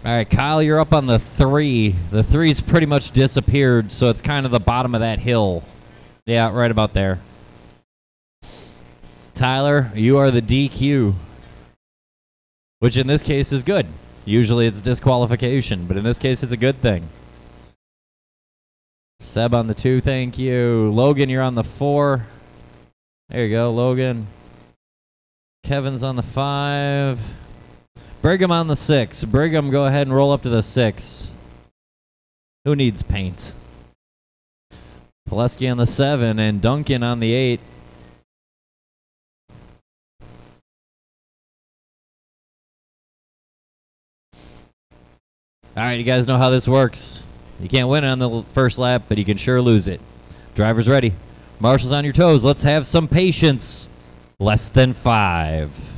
All right, Kyle, you're up on the 3. The 3's pretty much disappeared, so it's kind of the bottom of that hill. Yeah, right about there. Tyler, you are the DQ, which in this case is good. Usually it's disqualification, but in this case it's a good thing. Seb on the 2, thank you. Logan, you're on the 4. There you go, Logan. Kevin's on the 5. Brigham on the 6. Brigham, go ahead and roll up to the 6. Who needs paint? Pileski on the 7 and Duncan on the 8. All right, you guys know how this works. You can't win it on the first lap, but you can sure lose it. Driver's ready. Marshall's on your toes. Let's have some patience. Less than 5.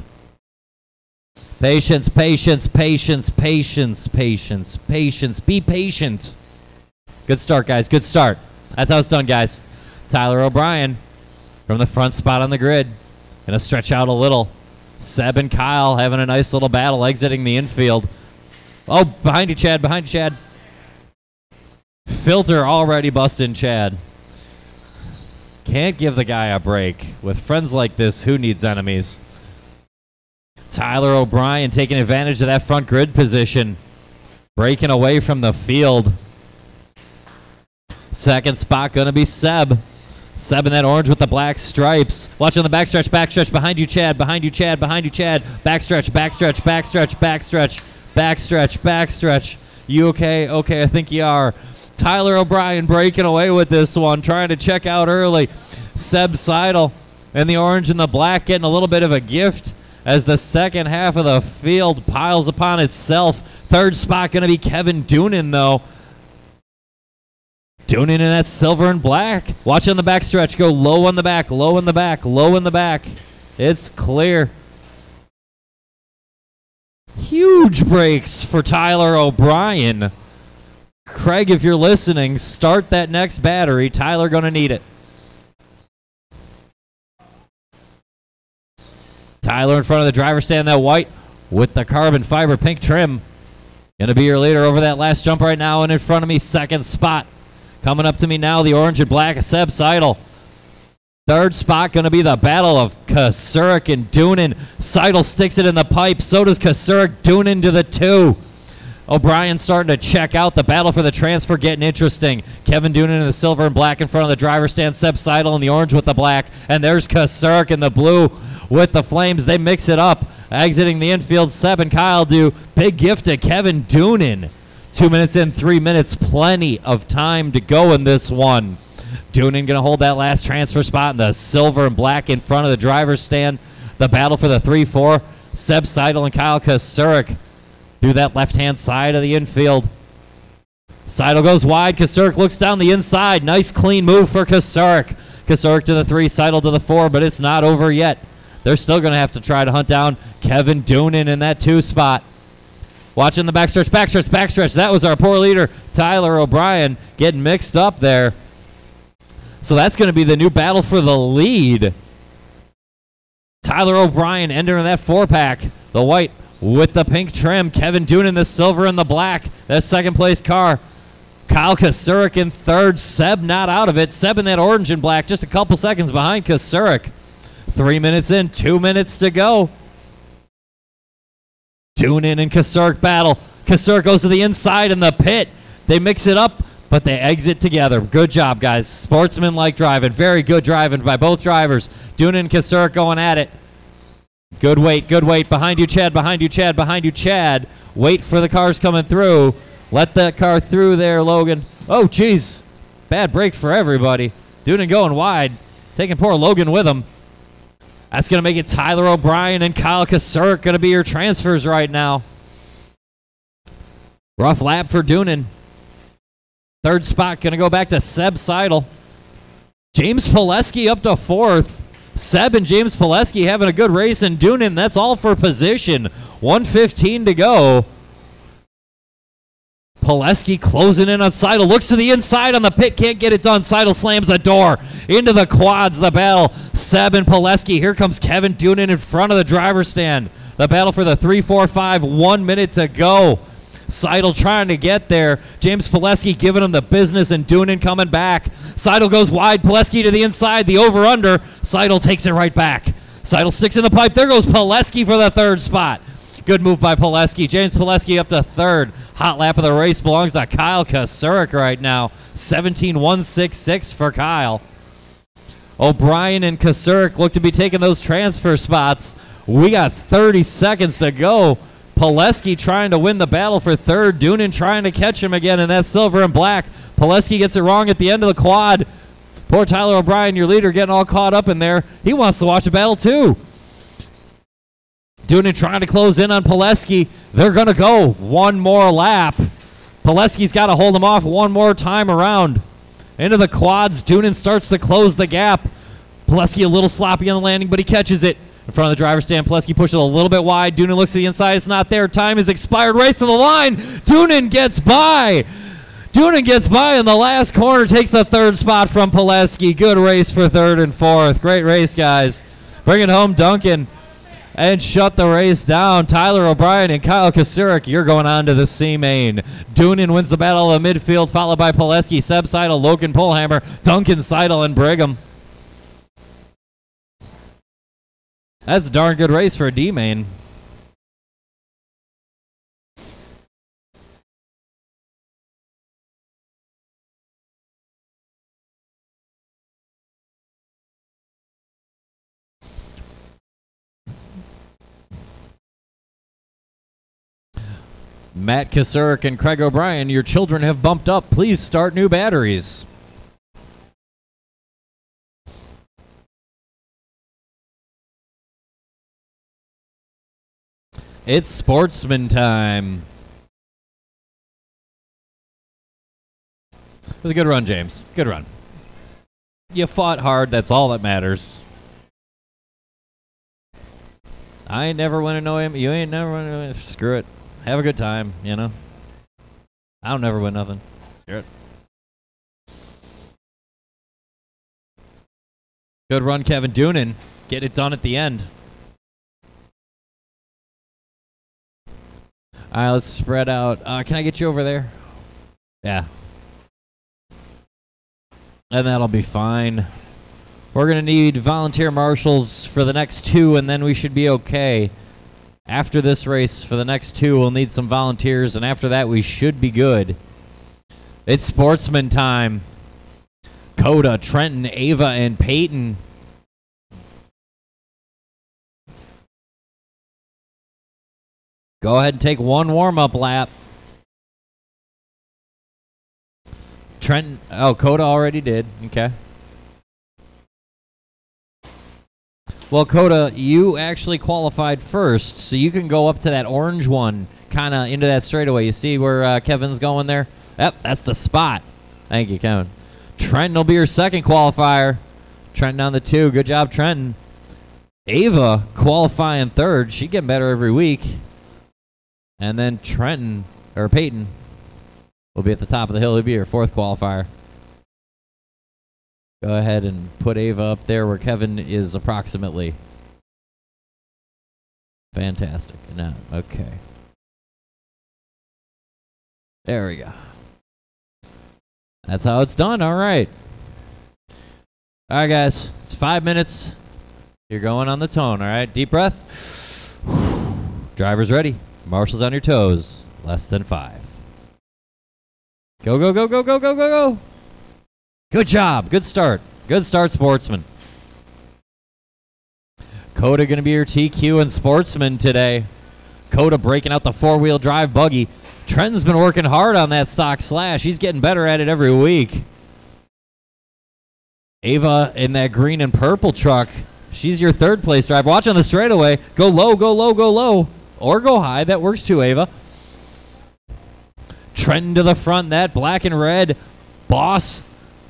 Patience, patience, patience, patience, patience, patience. Be patient. Good start, guys. Good start. That's how it's done, guys. Tyler O'Brien from the front spot on the grid. Gonna stretch out a little. Seb and Kyle having a nice little battle exiting the infield. Oh, behind you, Chad. Behind you, Chad. Filter already busting Chad. Can't give the guy a break. With friends like this, who needs enemies? Tyler O'Brien taking advantage of that front grid position. Breaking away from the field. Second spot going to be Seb. Seb in that orange with the black stripes. Watching the backstretch, backstretch. Behind you, Chad. Behind you, Chad. Behind you, Chad. Backstretch, backstretch, backstretch, backstretch, backstretch, backstretch. You okay? Okay, I think you are. Tyler O'Brien breaking away with this one. Trying to check out early. Seb Seidel in the orange and the black getting a little bit of a gift as the second half of the field piles upon itself. Third spot going to be Kevin Doonan, though. Doonan in that silver and black. Watching the backstretch go low on the back, low in the back, low in the back. It's clear. Huge breaks for Tyler O'Brien. Craig, if you're listening, start that next battery. Tyler going to need it. Tyler in front of the driver's stand, that white with the carbon fiber pink trim. Going to be your leader over that last jump right now, and in front of me, second spot. Coming up to me now, the orange and black, Seb Seidel. Third spot going to be the battle of Kasurik and Doonan. Seidel sticks it in the pipe. So does Kasurik. Doonan to the 2. O'Brien starting to check out. The battle for the transfer getting interesting. Kevin Doonan in the silver and black in front of the driver's stand. Seb Seidel in the orange with the black. And there's Kasurik in the blue with the flames. They mix it up. Exiting the infield, Seb and Kyle do. Big gift to Kevin Doonan. 2 minutes in, 3 minutes. Plenty of time to go in this one. Doonan going to hold that last transfer spot in the silver and black in front of the driver's stand. The battle for the 3-4. Seb Seidel and Kyle Kasurik through that left-hand side of the infield. Seidel goes wide. Kasurik looks down the inside. Nice clean move for Kasurik. Kasurik to the 3, Seidel to the 4, but it's not over yet. They're still going to have to try to hunt down Kevin Doonan in that 2 spot. Watching the backstretch, backstretch, backstretch. That was our poor leader, Tyler O'Brien, getting mixed up there. So that's going to be the new battle for the lead. Tyler O'Brien entering that 4-pack. The white with the pink trim. Kevin Doonan, the silver and the black. That second place car. Kyle Kasurik in third. Seb not out of it. Seb in that orange and black. Just a couple seconds behind Kasurik. 3 minutes in, 2 minutes to go. Doonan and Kasurik battle. Kasurik goes to the inside in the pit. They mix it up, but they exit together. Good job, guys. Sportsman-like driving. Very good driving by both drivers. Doonan and Kasurik going at it. Good weight, good weight. Behind you, Chad. Behind you, Chad. Behind you, Chad. Wait for the cars coming through. Let that car through there, Logan. Oh, geez. Bad break for everybody. Doonan going wide. Taking poor Logan with him. That's going to make it Tyler O'Brien and Kyle Kasurik going to be your transfers right now. Rough lap for Doonan. Third spot going to go back to Seb Seidel. James Pileski up to 4th. Seb and James Pileski having a good race, and Doonan, that's all for position. 1:15 to go. Pileski closing in on Seidel. Looks to the inside on the pit. Can't get it done. Seidel slams the door. Into the quads, the battle. Seb and Pileski. Here comes Kevin Doonan in front of the driver's stand. The battle for the 3-4-5. 1 minute to go. Seidel trying to get there. James Pileski giving him the business, and Doonan coming back. Seidel goes wide. Pileski to the inside. The over-under. Seidel takes it right back. Seidel sticks in the pipe. There goes Pileski for the third spot. Good move by Pileski. James Pileski up to third. Hot lap of the race belongs to Kyle Kasurik right now. 17.166 for Kyle. O'Brien and Kasurik look to be taking those transfer spots. We got 30 seconds to go. Pileski trying to win the battle for third. Doonan trying to catch him again in that silver and black. Pileski gets it wrong at the end of the quad. Poor Tyler O'Brien, your leader, getting all caught up in there. He wants to watch the battle too. Doonan trying to close in on Pileski. They're going to go one more lap. Pileski's got to hold him off one more time around. Into the quads. Doonan starts to close the gap. Pileski a little sloppy on the landing, but he catches it. In front of the driver's stand, Pileski pushes it a little bit wide. Doonan looks to the inside. It's not there. Time is expired. Race to the line. Doonan gets by. Doonan gets by in the last corner. Takes the third spot from Pileski. Good race for third and fourth. Great race, guys. Bring it home, Duncan. And shut the race down. Tyler O'Brien and Kyle Kasurik, you're going on to the C-Main. Doonan wins the battle of the midfield, followed by Pileski, Seb Seidel, Logan Pullhammer, Duncan Seidel, and Brigham. That's a darn good race for a D-Main. Matt Kasurik and Craig O'Brien, your children have bumped up. Please start new batteries. It's sportsman time. It was a good run, James. Good run. You fought hard. That's all that matters. I ain't never want to know him. You ain't never want to know him. Screw it. Have a good time, you know. I don't never win nothing. Screw it. Good run, Kevin Doonan. Get it done at the end. All right, let's spread out. Can I get you over there? Yeah. And that'll be fine. We're going to need volunteer marshals for the next two, and then we should be okay. After this race, for the next two, we'll need some volunteers, and after that, we should be good. It's sportsman time. Coda, Trenton, Ava, and Peyton. Go ahead and take one warm-up lap. Trenton, oh, Coda already did. Okay. Well, Coda, you actually qualified first, so you can go up to that orange one, kind of into that straightaway. You see where Kevin's going there? Yep, that's the spot. Thank you, Kevin. Trenton will be your second qualifier. Trenton on the 2. Good job, Trenton. Ava qualifying third. She's getting better every week. And then Trenton, or Peyton, will be at the top of the hill. He'll be your fourth qualifier. Go ahead and put Ava up there where Kevin is approximately. Fantastic. Now, okay. There we go. That's how it's done. All right. All right, guys. It's 5 minutes. You're going on the tone, all right? Deep breath. Driver's ready. Marshals on your toes. Less than 5. Go, go, go, go, go, go, go, go. Good job. Good start. Good start, sportsman. Coda going to be your TQ and sportsman today. Coda breaking out the 4-wheel drive buggy. Trenton's been working hard on that stock slash. He's getting better at it every week. Ava in that green and purple truck. She's your third place driver. Watch on the straightaway. Go low, go low, go low. Or go high. That works too, Ava. Trenton to the front. That black and red Boss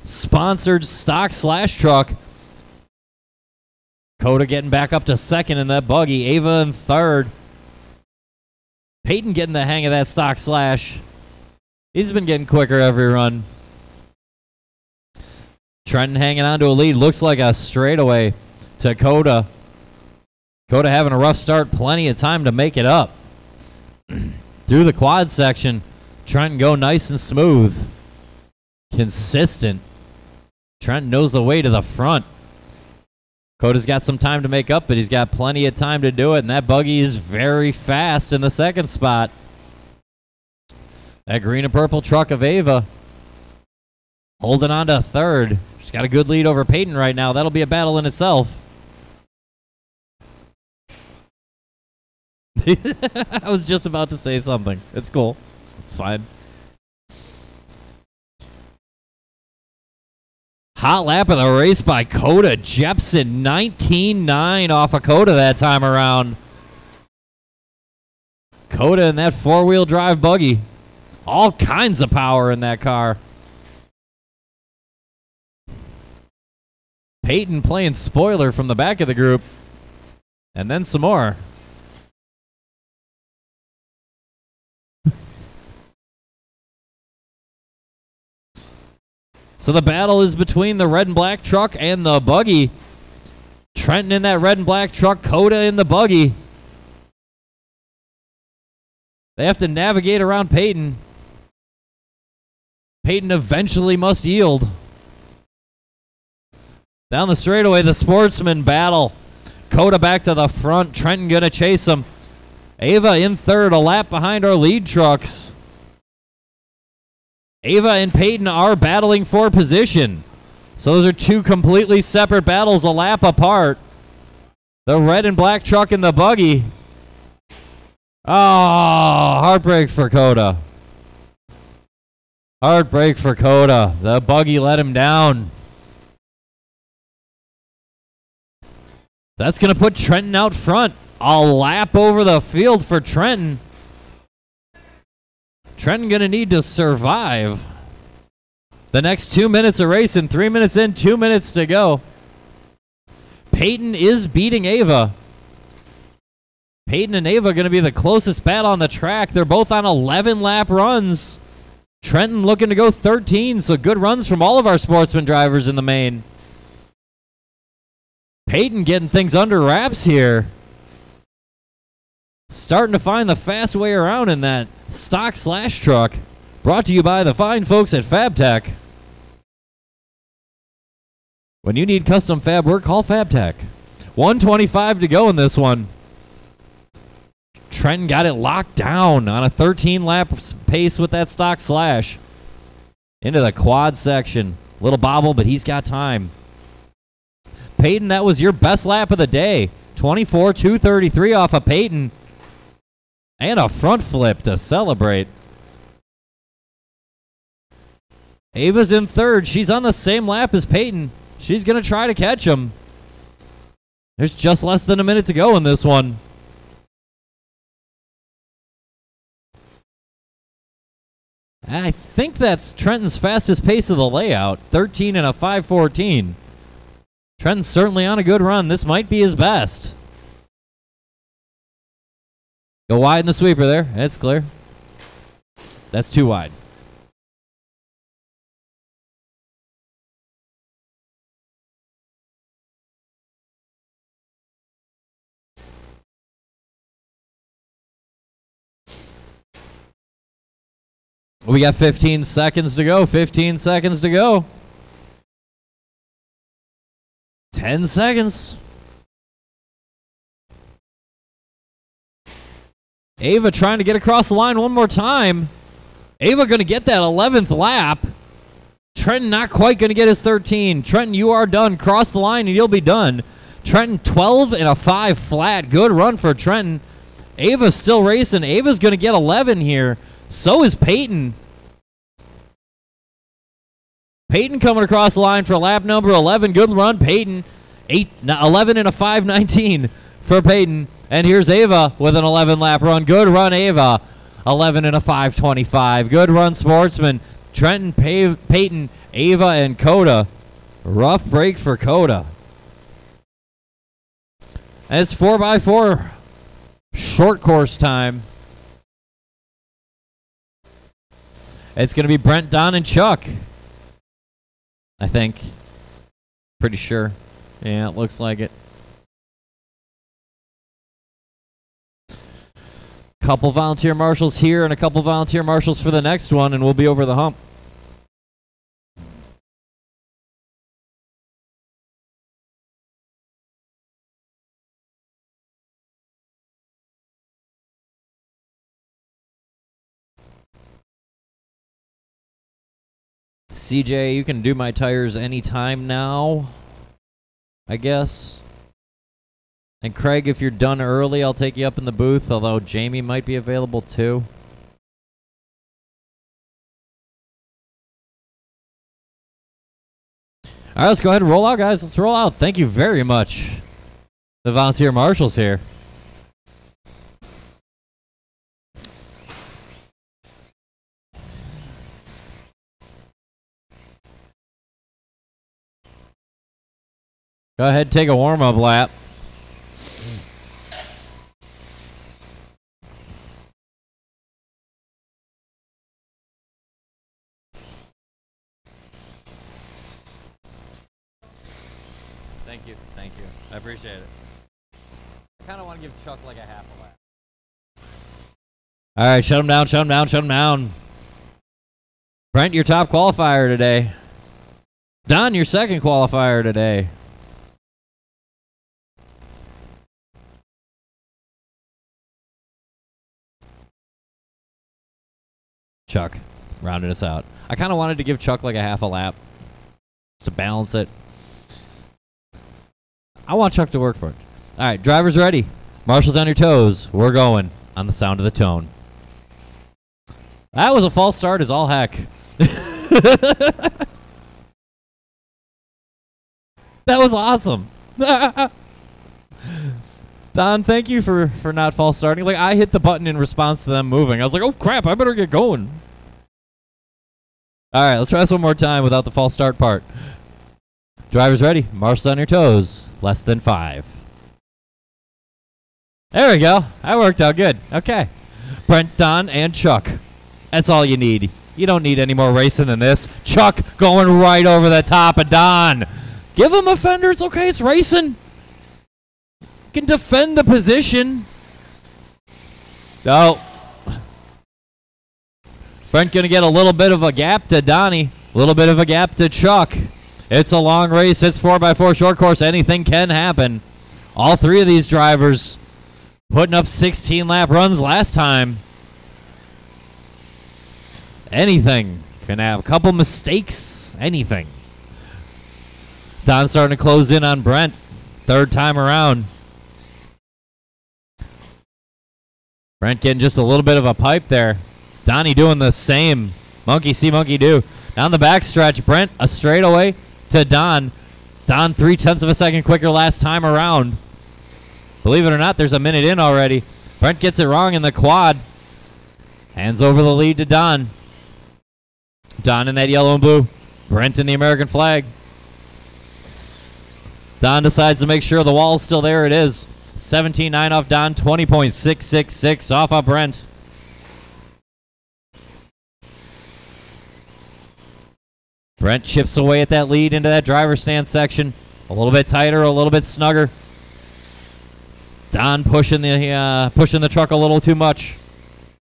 sponsored stock slash truck. Coda getting back up to second in that buggy. Ava in third. Peyton getting the hang of that stock slash. He's been getting quicker every run. Trenton hanging on to a lead. Looks like a straightaway to Coda. Coda having a rough start. Plenty of time to make it up. through the quad section. Trenton go nice and smooth. Consistent. Trenton knows the way to the front. Coda's got some time to make up, but he's got plenty of time to do it, and that buggy is very fast in the second spot. That green and purple truck of Ava holding on to third. She's got a good lead over Peyton right now. That'll be a battle in itself. I was just about to say something. It's cool. It's fine. Hot lap of the race by Coda Jepson. 19.9 off of Coda that time around. Coda in that four-wheel drive buggy. All kinds of power in that car. Peyton playing spoiler from the back of the group. And then some more. So the battle is between the red and black truck and the buggy. Trenton in that red and black truck, Coda in the buggy. They have to navigate around Peyton. Peyton eventually must yield. Down the straightaway, the sportsman battle. Coda back to the front. Trenton gonna chase him. Ava in third, a lap behind our lead trucks. Ava and Peyton are battling for position. So those are two completely separate battles, a lap apart. The red and black truck and the buggy. Oh, heartbreak for Coda. Heartbreak for Coda. The buggy let him down. That's going to put Trenton out front. A lap over the field for Trenton. Trenton going to need to survive the next 2 minutes of racing. 3 minutes in, 2 minutes to go. Peyton is beating Ava. Peyton and Ava going to be the closest battle on the track. They're both on 11-lap runs. Trenton looking to go 13, so good runs from all of our sportsman drivers in the main. Peyton getting things under wraps here. Starting to find the fast way around in that stock slash truck. Brought to you by the fine folks at FabTech. When you need custom fab work, call FabTech. 1:25 to go in this one. Trenton got it locked down on a 13-lap pace with that stock slash. Into the quad section. Little bobble, but he's got time. Peyton, that was your best lap of the day. 24.233 off of Peyton. And a front flip to celebrate. Ava's in third. She's on the same lap as Peyton. She's going to try to catch him. There's just less than a minute to go in this one. I think that's Trenton's fastest pace of the layout. 13 and a 5:14. Trenton's certainly on a good run. This might be his best. Go wide in the sweeper there. It's clear. That's too wide. We got 15 seconds to go. 15 seconds to go. 10 seconds. Ava trying to get across the line one more time. Ava going to get that 11th lap. Trenton not quite going to get his 13. Trenton, you are done. Cross the line and you'll be done. Trenton 12 and a 5 flat. Good run for Trenton. Ava's still racing. Ava's going to get 11 here. So is Peyton. Peyton coming across the line for lap number 11. Good run, Peyton. 11 and a 5:19 for Peyton. And here's Ava with an 11-lap run. Good run, Ava. 11 and a 5:25. Good run, Sportsman. Trenton, Peyton, Ava, and Coda. Rough break for Coda. And it's 4x4 short course time. It's going to be Brent, Don, and Chuck. I think. Pretty sure. Yeah, it looks like it. Couple volunteer marshals here and a couple volunteer marshals for the next one, and we'll be over the hump. CJ, you can do my tires anytime now, I guess. And Craig, if you're done early, I'll take you up in the booth, although Jamie might be available too. All right, let's go ahead and roll out, guys. Let's roll out. Thank you very much. The volunteer marshals here. Go ahead, take a warm-up lap. Thank you. Thank you. I appreciate it. I kind of want to give Chuck like a half a lap. All right, shut him down, shut him down, shut him down. Brent, your top qualifier today. Don, your second qualifier today. Chuck, rounding us out. I kind of wanted to give Chuck like a half a lap to balance it. I want Chuck to work for it. All right, drivers ready. Marshals on your toes. We're going on the sound of the tone. That was a false start as all heck. That was awesome. Don, thank you for not false starting. Like, I hit the button in response to them moving. I was like, oh, crap, I better get going. All right, let's try this one more time without the false start part. Drivers ready. Marshals on your toes. Less than 5. There we go. That worked out good. Okay. Brent, Don, and Chuck. That's all you need. You don't need any more racing than this. Chuck going right over the top of Don. Give him a fender. It's okay. It's racing. Can defend the position. Oh. Brent going to get a little bit of a gap to Donnie. A little bit of a gap to Chuck. It's a long race. It's 4x4 short course. Anything can happen. All three of these drivers putting up 16-lap runs last time. Anything can have a couple mistakes. Anything. Don starting to close in on Brent. Third time around. Brent getting just a little bit of a pipe there. Donnie doing the same. Monkey see, monkey do. Down the backstretch, Brent a straightaway to Don. Don 0.3 of a second quicker last time around. Believe it or not, there's a minute in already. Brent gets it wrong in the quad. Hands over the lead to Don. Don in that yellow and blue. Brent in the American flag. Don decides to make sure the wall's still there. It is. 17.9 off Don, 20.666 off of Brent. Brent chips away at that lead into that driver's stand section. A little bit tighter, a little bit snugger. Don pushing the truck a little too much.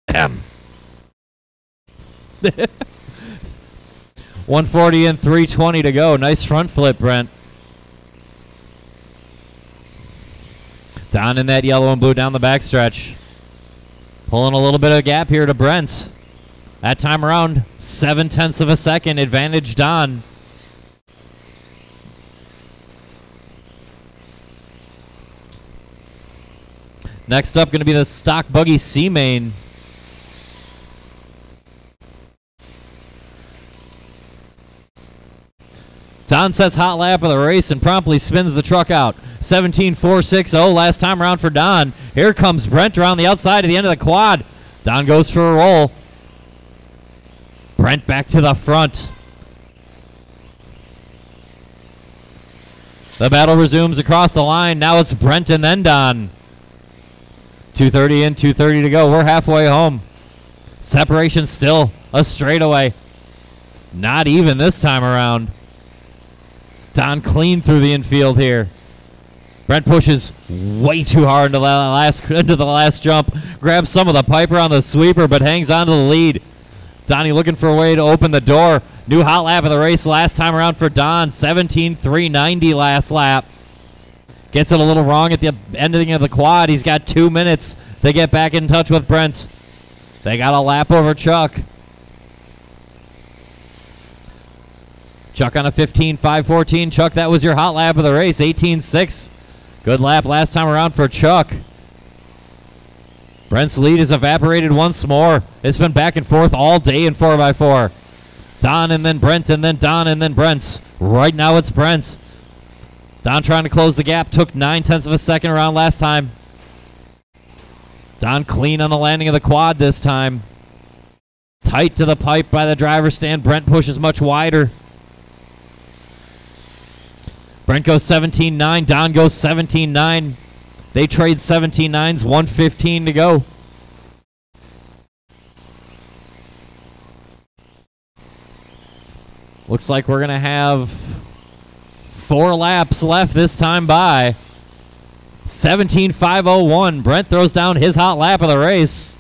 140 and 320 to go. Nice front flip, Brent. Don in that yellow and blue down the backstretch. Pulling a little bit of a gap here to Brent. That time around, 0.7 of a second advantage Don. Next up, going to be the stock buggy C main. Don sets hot lap of the race and promptly spins the truck out. 17.460 last time around for Don. Here comes Brent around the outside at the end of the quad. Don goes for a roll. Brent back to the front. The battle resumes across the line. Now it's Brent and then Don. 2:30 in, 2:30 to go. We're halfway home. Separation still a straightaway. Not even this time around. Don clean through the infield here. Brent pushes way too hard into the last jump. Grabs some of the Piper on the sweeper, but hangs on to the lead. Donnie looking for a way to open the door. New hot lap of the race last time around for Don. 17:3.90 last lap. Gets it a little wrong at the ending of the quad. He's got 2 minutes to get back in touch with Brent. They got a lap over Chuck. Chuck on a 15.5.14. Chuck, that was your hot lap of the race. 18.6. Good lap last time around for Chuck. Brent's lead has evaporated once more. It's been back and forth all day in 4x4. Don and then Brent and then Don and then Brent. Right now it's Brent. Don trying to close the gap. Took 9/10 of a second around last time. Don clean on the landing of the quad this time. Tight to the pipe by the driver's stand. Brent pushes much wider. Brent goes 17.9. Don goes 17.9. They trade 17.9s. 1:15 to go. Looks like we're going to have 4 laps left this time by. 17.5.01. Brent throws down his hot lap of the race.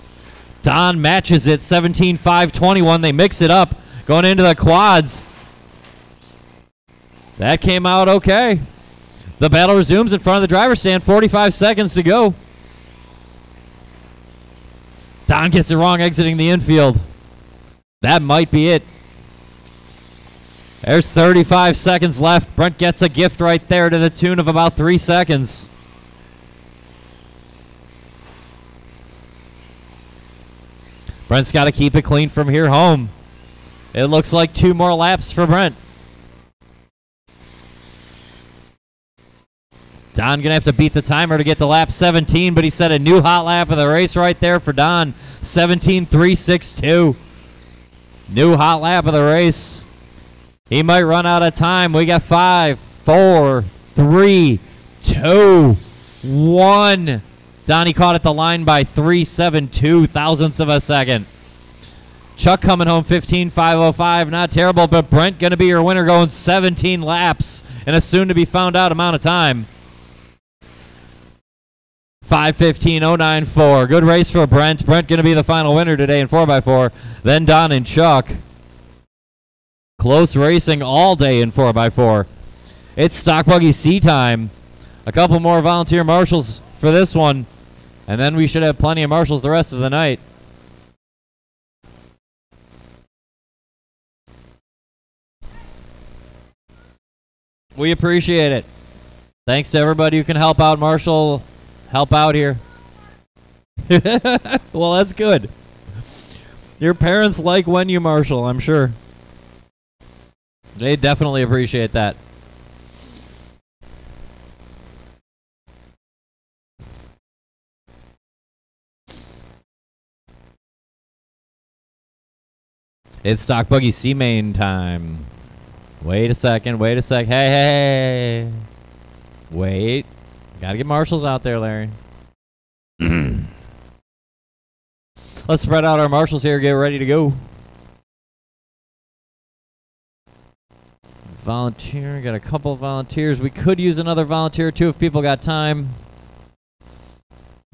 Don matches it. 17.5.21. They mix it up going into the quads. That came out okay. The battle resumes in front of the driver's stand. 45 seconds to go. Don gets it wrong exiting the infield. That might be it. There's 35 seconds left. Brent gets a gift right there to the tune of about 3 seconds. Brent's got to keep it clean from here home. It looks like 2 more laps for Brent. Don going to have to beat the timer to get to lap 17, but he set a new hot lap of the race right there for Don. 17.362. New hot lap of the race. He might run out of time. We got 5, 4, 3, 2, 1. Donnie caught at the line by 3.72 thousandths of a second. Chuck coming home 15.505. Not terrible, but Brent going to be your winner going 17 laps in a soon-to-be-found-out amount of time. 5:15.094. Good race for Brent. Brent going to be the final winner today in 4x4. Then Don and Chuck. Close racing all day in 4x4. It's Stock Buggy C time. A couple more volunteer marshals for this one. And then we should have plenty of marshals the rest of the night. We appreciate it. Thanks to everybody who can help out Marshall. Help out here. Well, that's good. Your parents like when you marshal, I'm sure. They definitely appreciate that. It's Stock Buggy C main time. Wait a second. Hey. Wait. Gotta get marshals out there, Larry. Let's spread out our marshals here. Get ready to go. Volunteer. Got a couple of volunteers. We could use another volunteer or two if people got time.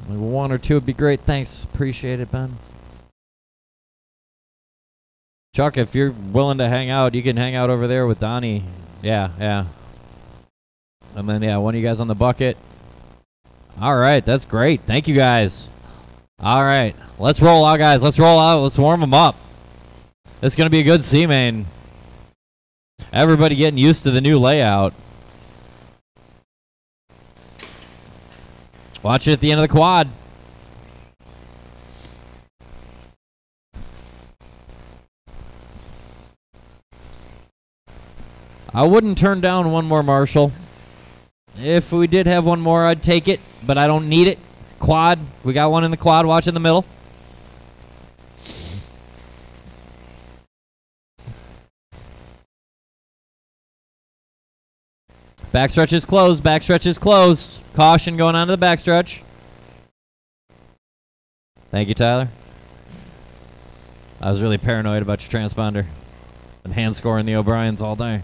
Like 1 or 2 would be great. Thanks. Appreciate it, Ben. Chuck, if you're willing to hang out, you can hang out over there with Donnie. Yeah. And then, one of you guys on the bucket. All right, that's great. Thank you, guys. All right, let's roll out, guys. Let's roll out. Let's warm them up. It's going to be a good C-main. Everybody getting used to the new layout. Watch it at the end of the quad. I wouldn't turn down one more marshal. If we did have one more, I'd take it, but I don't need it. Quad. We got one in the quad. Watch in the middle. Backstretch is closed. Backstretch is closed. Caution going on to the backstretch. Thank you, Tyler. I was really paranoid about your transponder and hand scoring the O'Briens all day.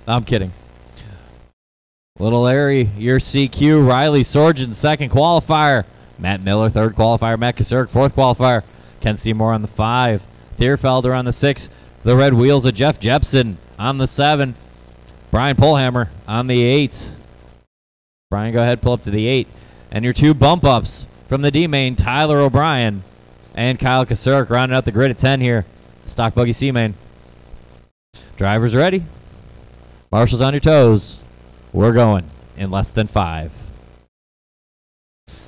No, I'm kidding. Little Larry, your CQ. Riley Sorgen, second qualifier. Matt Miller, third qualifier. Matt Kasurk, fourth qualifier. Ken Seymour on the 5. Thierfelder on the 6. The red wheels of Jeff Jepson on the 7. Brian Polhammer on the 8. Brian, go ahead, pull up to the 8. And your 2 bump ups from the D main, Tyler O'Brien and Kyle Kasurk, rounding out the grid at 10 here. Stock Buggy C main. Drivers ready. Marshals on your toes. We're going in less than 5.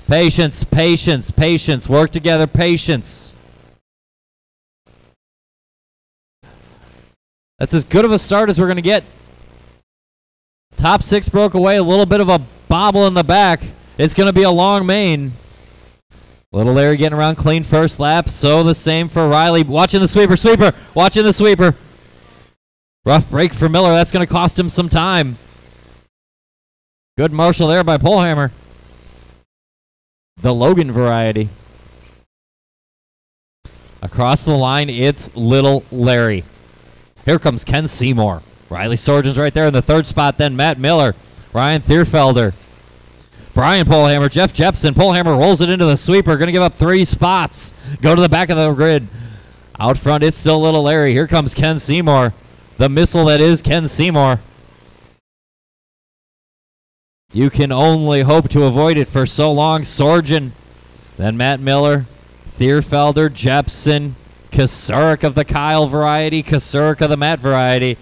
Patience, patience, patience. Work together, patience. That's as good of a start as we're going to get. Top 6 broke away. A little bit of a bobble in the back. It's going to be a long main. Little Larry getting around clean first lap. So the same for Riley. Watching the sweeper. Sweeper. Watching the sweeper. Rough break for Miller. That's going to cost him some time. Good marshal there by Polhammer. The Logan variety. Across the line, it's Little Larry. Here comes Ken Seymour. Riley Sorgen's right there in the 3rd spot. Then Matt Miller. Ryan Thierfelder. Brian Polhammer. Jeff Jepson. Polhammer rolls it into the sweeper. Going to give up 3 spots. Go to the back of the grid. Out front, it's still Little Larry. Here comes Ken Seymour. The missile that is Ken Seymour. You can only hope to avoid it for so long. Sorgen. Then Matt Miller. Thierfelder. Jepson. Kasurk of the Kyle variety. Kasurk of the Matt variety.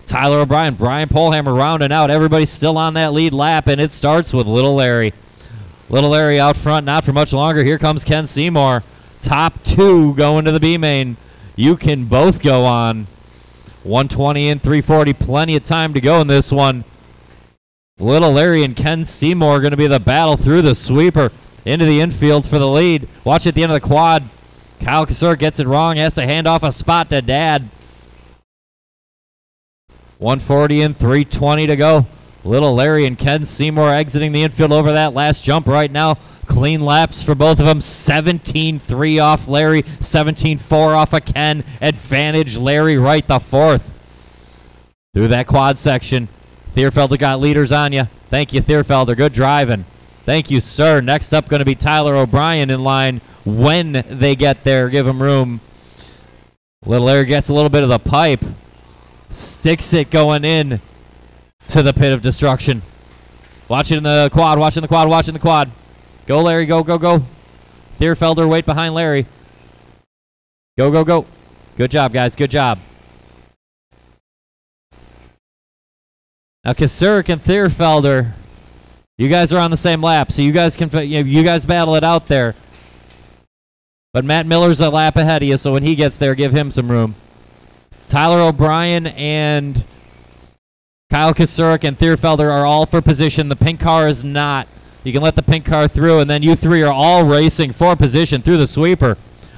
Tyler O'Brien. Brian Polhammer rounding out. Everybody's still on that lead lap, and it starts with Little Larry. Little Larry out front, not for much longer. Here comes Ken Seymour. Top 2 going to the B main. You can both go on. 120 and 340. Plenty of time to go in this one. Little Larry and Ken Seymour are going to be the battle through the sweeper into the infield for the lead. Watch at the end of the quad. Kyle Kasurk gets it wrong. Has to hand off a spot to Dad. 140 and 320 to go. Little Larry and Ken Seymour exiting the infield over that last jump right now. Clean laps for both of them. 17-3 off Larry. 17-4 off of Ken. Advantage Larry right the 4th. Through that quad section. Thierfelder got leaders on you. Thank you, Thierfelder. Good driving. Thank you, sir. Next up going to be Tyler O'Brien in line when they get there. Give him room. Little Larry gets a little bit of the pipe. Sticks it going in to the pit of destruction. Watching the quad, watching the quad, watching the quad. Go, Larry, go, go, go. Thierfelder, wait behind Larry. Go, go, go. Good job, guys, good job. Now, Kasurk and Thierfelder, you guys are on the same lap, so you guys can you guys battle it out there. But Matt Miller's a lap ahead of you, so when he gets there, give him some room. Tyler O'Brien and Kyle Kasurk and Thierfelder are all for position. The pink car is not. You can let the pink car through, and then you 3 are all racing for position through the sweeper.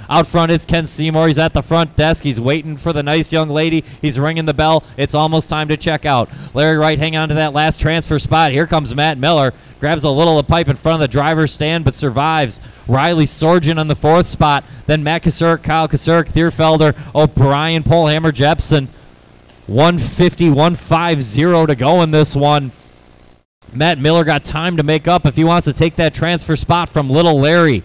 Out front, it's Ken Seymour. He's at the front desk. He's waiting for the nice young lady. He's ringing the bell. It's almost time to check out. Larry Wright hanging on to that last transfer spot. Here comes Matt Miller. Grabs a little of the pipe in front of the driver's stand, but survives. Riley Sorgen on the 4th spot. Then Matt Kasurk, Kyle Kasurk, Thierfelder, O'Brien, Polhammer, Jepson. 150, 150 to go in this one. Matt Miller got time to make up if he wants to take that transfer spot from Little Larry.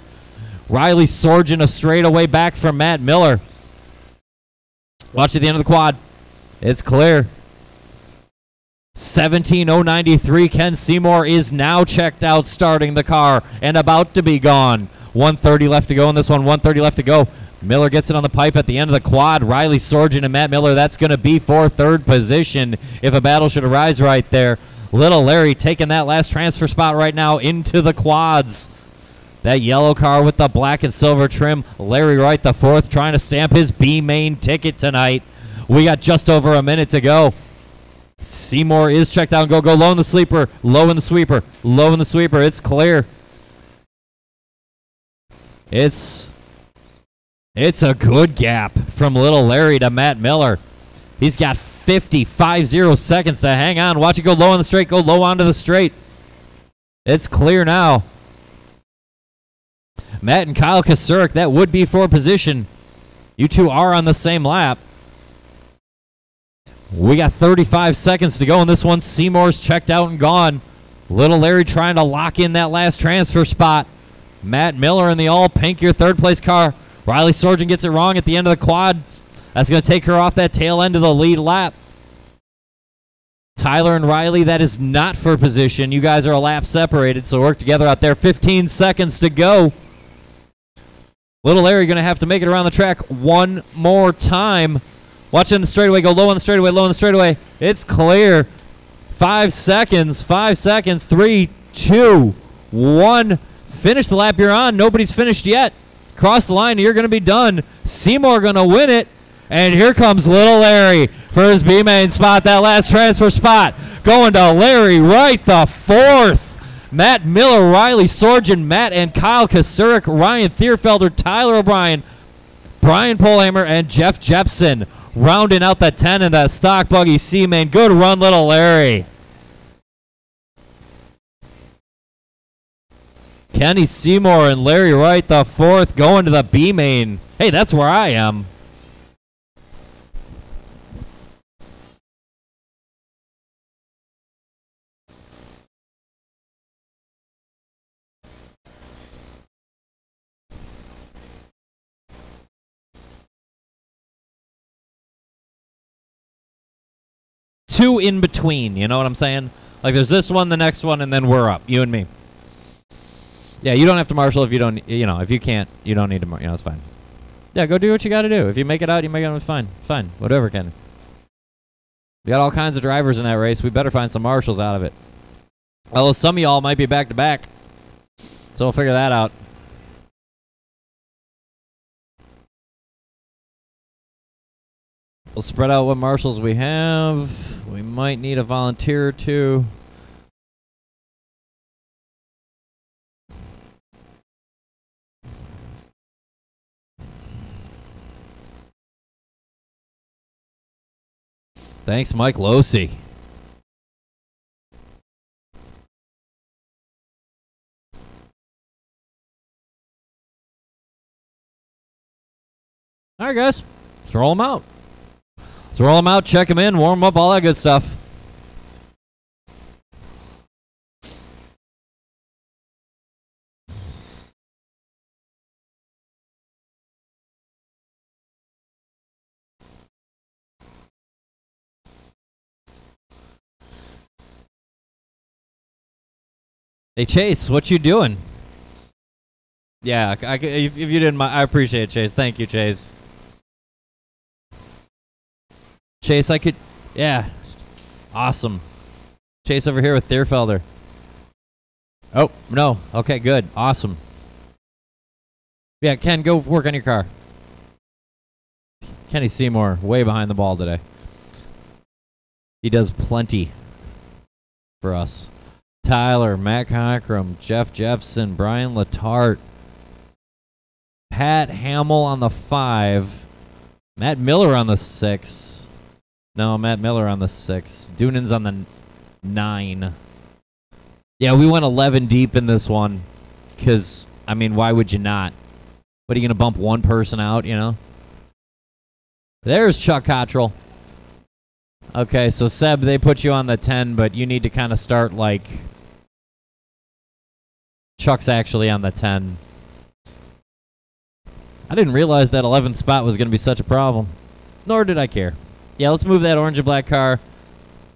Riley Sorgen a straightaway back from Matt Miller. Watch at the end of the quad. It's clear. 17:093. Ken Seymour is now checked out, starting the car and about to be gone. 130 left to go in this one. 130 left to go. Miller gets it on the pipe at the end of the quad. Riley Sorgen and Matt Miller. That's going to be for 3rd position if a battle should arise right there. Little Larry taking that last transfer spot right now into the quads. That yellow car with the black and silver trim. Larry Wright, the 4th, trying to stamp his B main ticket tonight. We got just over a minute to go. Seymour is checked out. Go low in the sleeper. Low in the sweeper. Low in the sweeper. It's clear. It's a good gap from Little Larry to Matt Miller. He's got 50 seconds to hang on. Watch it go low on the straight. Go low onto the straight. It's clear now. Matt and Kyle Kasurk, that would be for position. You 2 are on the same lap. We got 35 seconds to go in this one. Seymour's checked out and gone. Little Larry trying to lock in that last transfer spot. Matt Miller in the all-pink, your third-place car. Riley Sorgen gets it wrong at the end of the quad. That's going to take her off that tail end of the lead lap. Tyler and Riley, that is not for position. You guys are a lap separated, so work together out there. 15 seconds to go. Little Larry going to have to make it around the track one more time. Watching the straightaway, go low on the straightaway, low on the straightaway. It's clear. 5 seconds, 5 seconds, 3, 2, 1. Finish the lap you're on. Nobody's finished yet. Cross the line, and you're going to be done. Seymour going to win it. And here comes Little Larry for his B-main spot, that last transfer spot. Going to Larry right the fourth. Matt Miller, Riley Sorgen, Matt and Kyle Kasurik, Ryan Thierfelder, Tyler O'Brien, Brian Polhammer, and Jeff Jepson rounding out the 10 in that stock buggy C-main. Good run, Little Larry. Kenny Seymour and Larry Wright the fourth going to the B-main. Hey, that's where I am. Two in between, you know what I'm saying? Like there's this one, the next one, and then we're up, you and me. Yeah, you don't have to marshal if you don't, if you can't, you don't need to, it's fine. Yeah, go do what you got to do. If you make it out, you make it out, it's fine. Fine, whatever, Ken. We got all kinds of drivers in that race. We better find some marshals out of it. Although some of y'all might be back-to-back. So we'll figure that out. We'll spread out what marshals we have. We might need a volunteer or two. Thanks, Mike Losi. All right, guys. Let's roll them out. Let's roll them out, check them in, warm up, all that good stuff. Hey, Chase, what you doing? Yeah, if you didn't mind, I appreciate it, Chase. Thank you, Chase. Chase, I could, yeah, awesome. Chase over here with Thierfelder. Oh, no, okay, good, awesome. Yeah, Ken, go work on your car. Kenny Seymour, way behind the ball today. He does plenty for us. Tyler, Matt Cockrum, Jeff Jepson, Brian Letarte, Pat Hamill on the 5, Matt Miller on the 6. No, Matt Miller on the 6. Dunan's on the 9. Yeah, we went 11 deep in this one because, I mean, why would you not? What, are you going to bump one person out, There's Chuck Cottrell. Okay, so Seb, they put you on the 10, but you need to kind of start like... Chuck's actually on the 10. I didn't realize that 11th spot was going to be such a problem. Nor did I care. Yeah, let's move that orange and black car.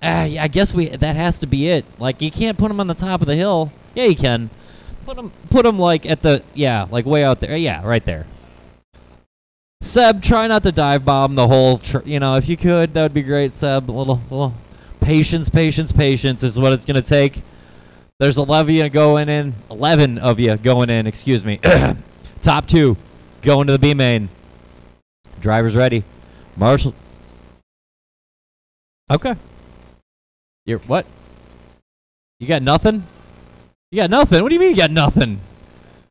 Yeah, I guess that has to be it. Like, you can't put him on the top of the hill. Yeah, you can. Put him like at the, like way out there. Yeah, right there. Seb, try not to dive bomb the whole, if you could, that would be great, Seb. A little patience is what it's going to take. There's 11 of you going in, excuse me. Top 2 going to the B-main. Driver's ready. Marshall. Okay. You're what? You got nothing? You got nothing? What do you mean you got nothing?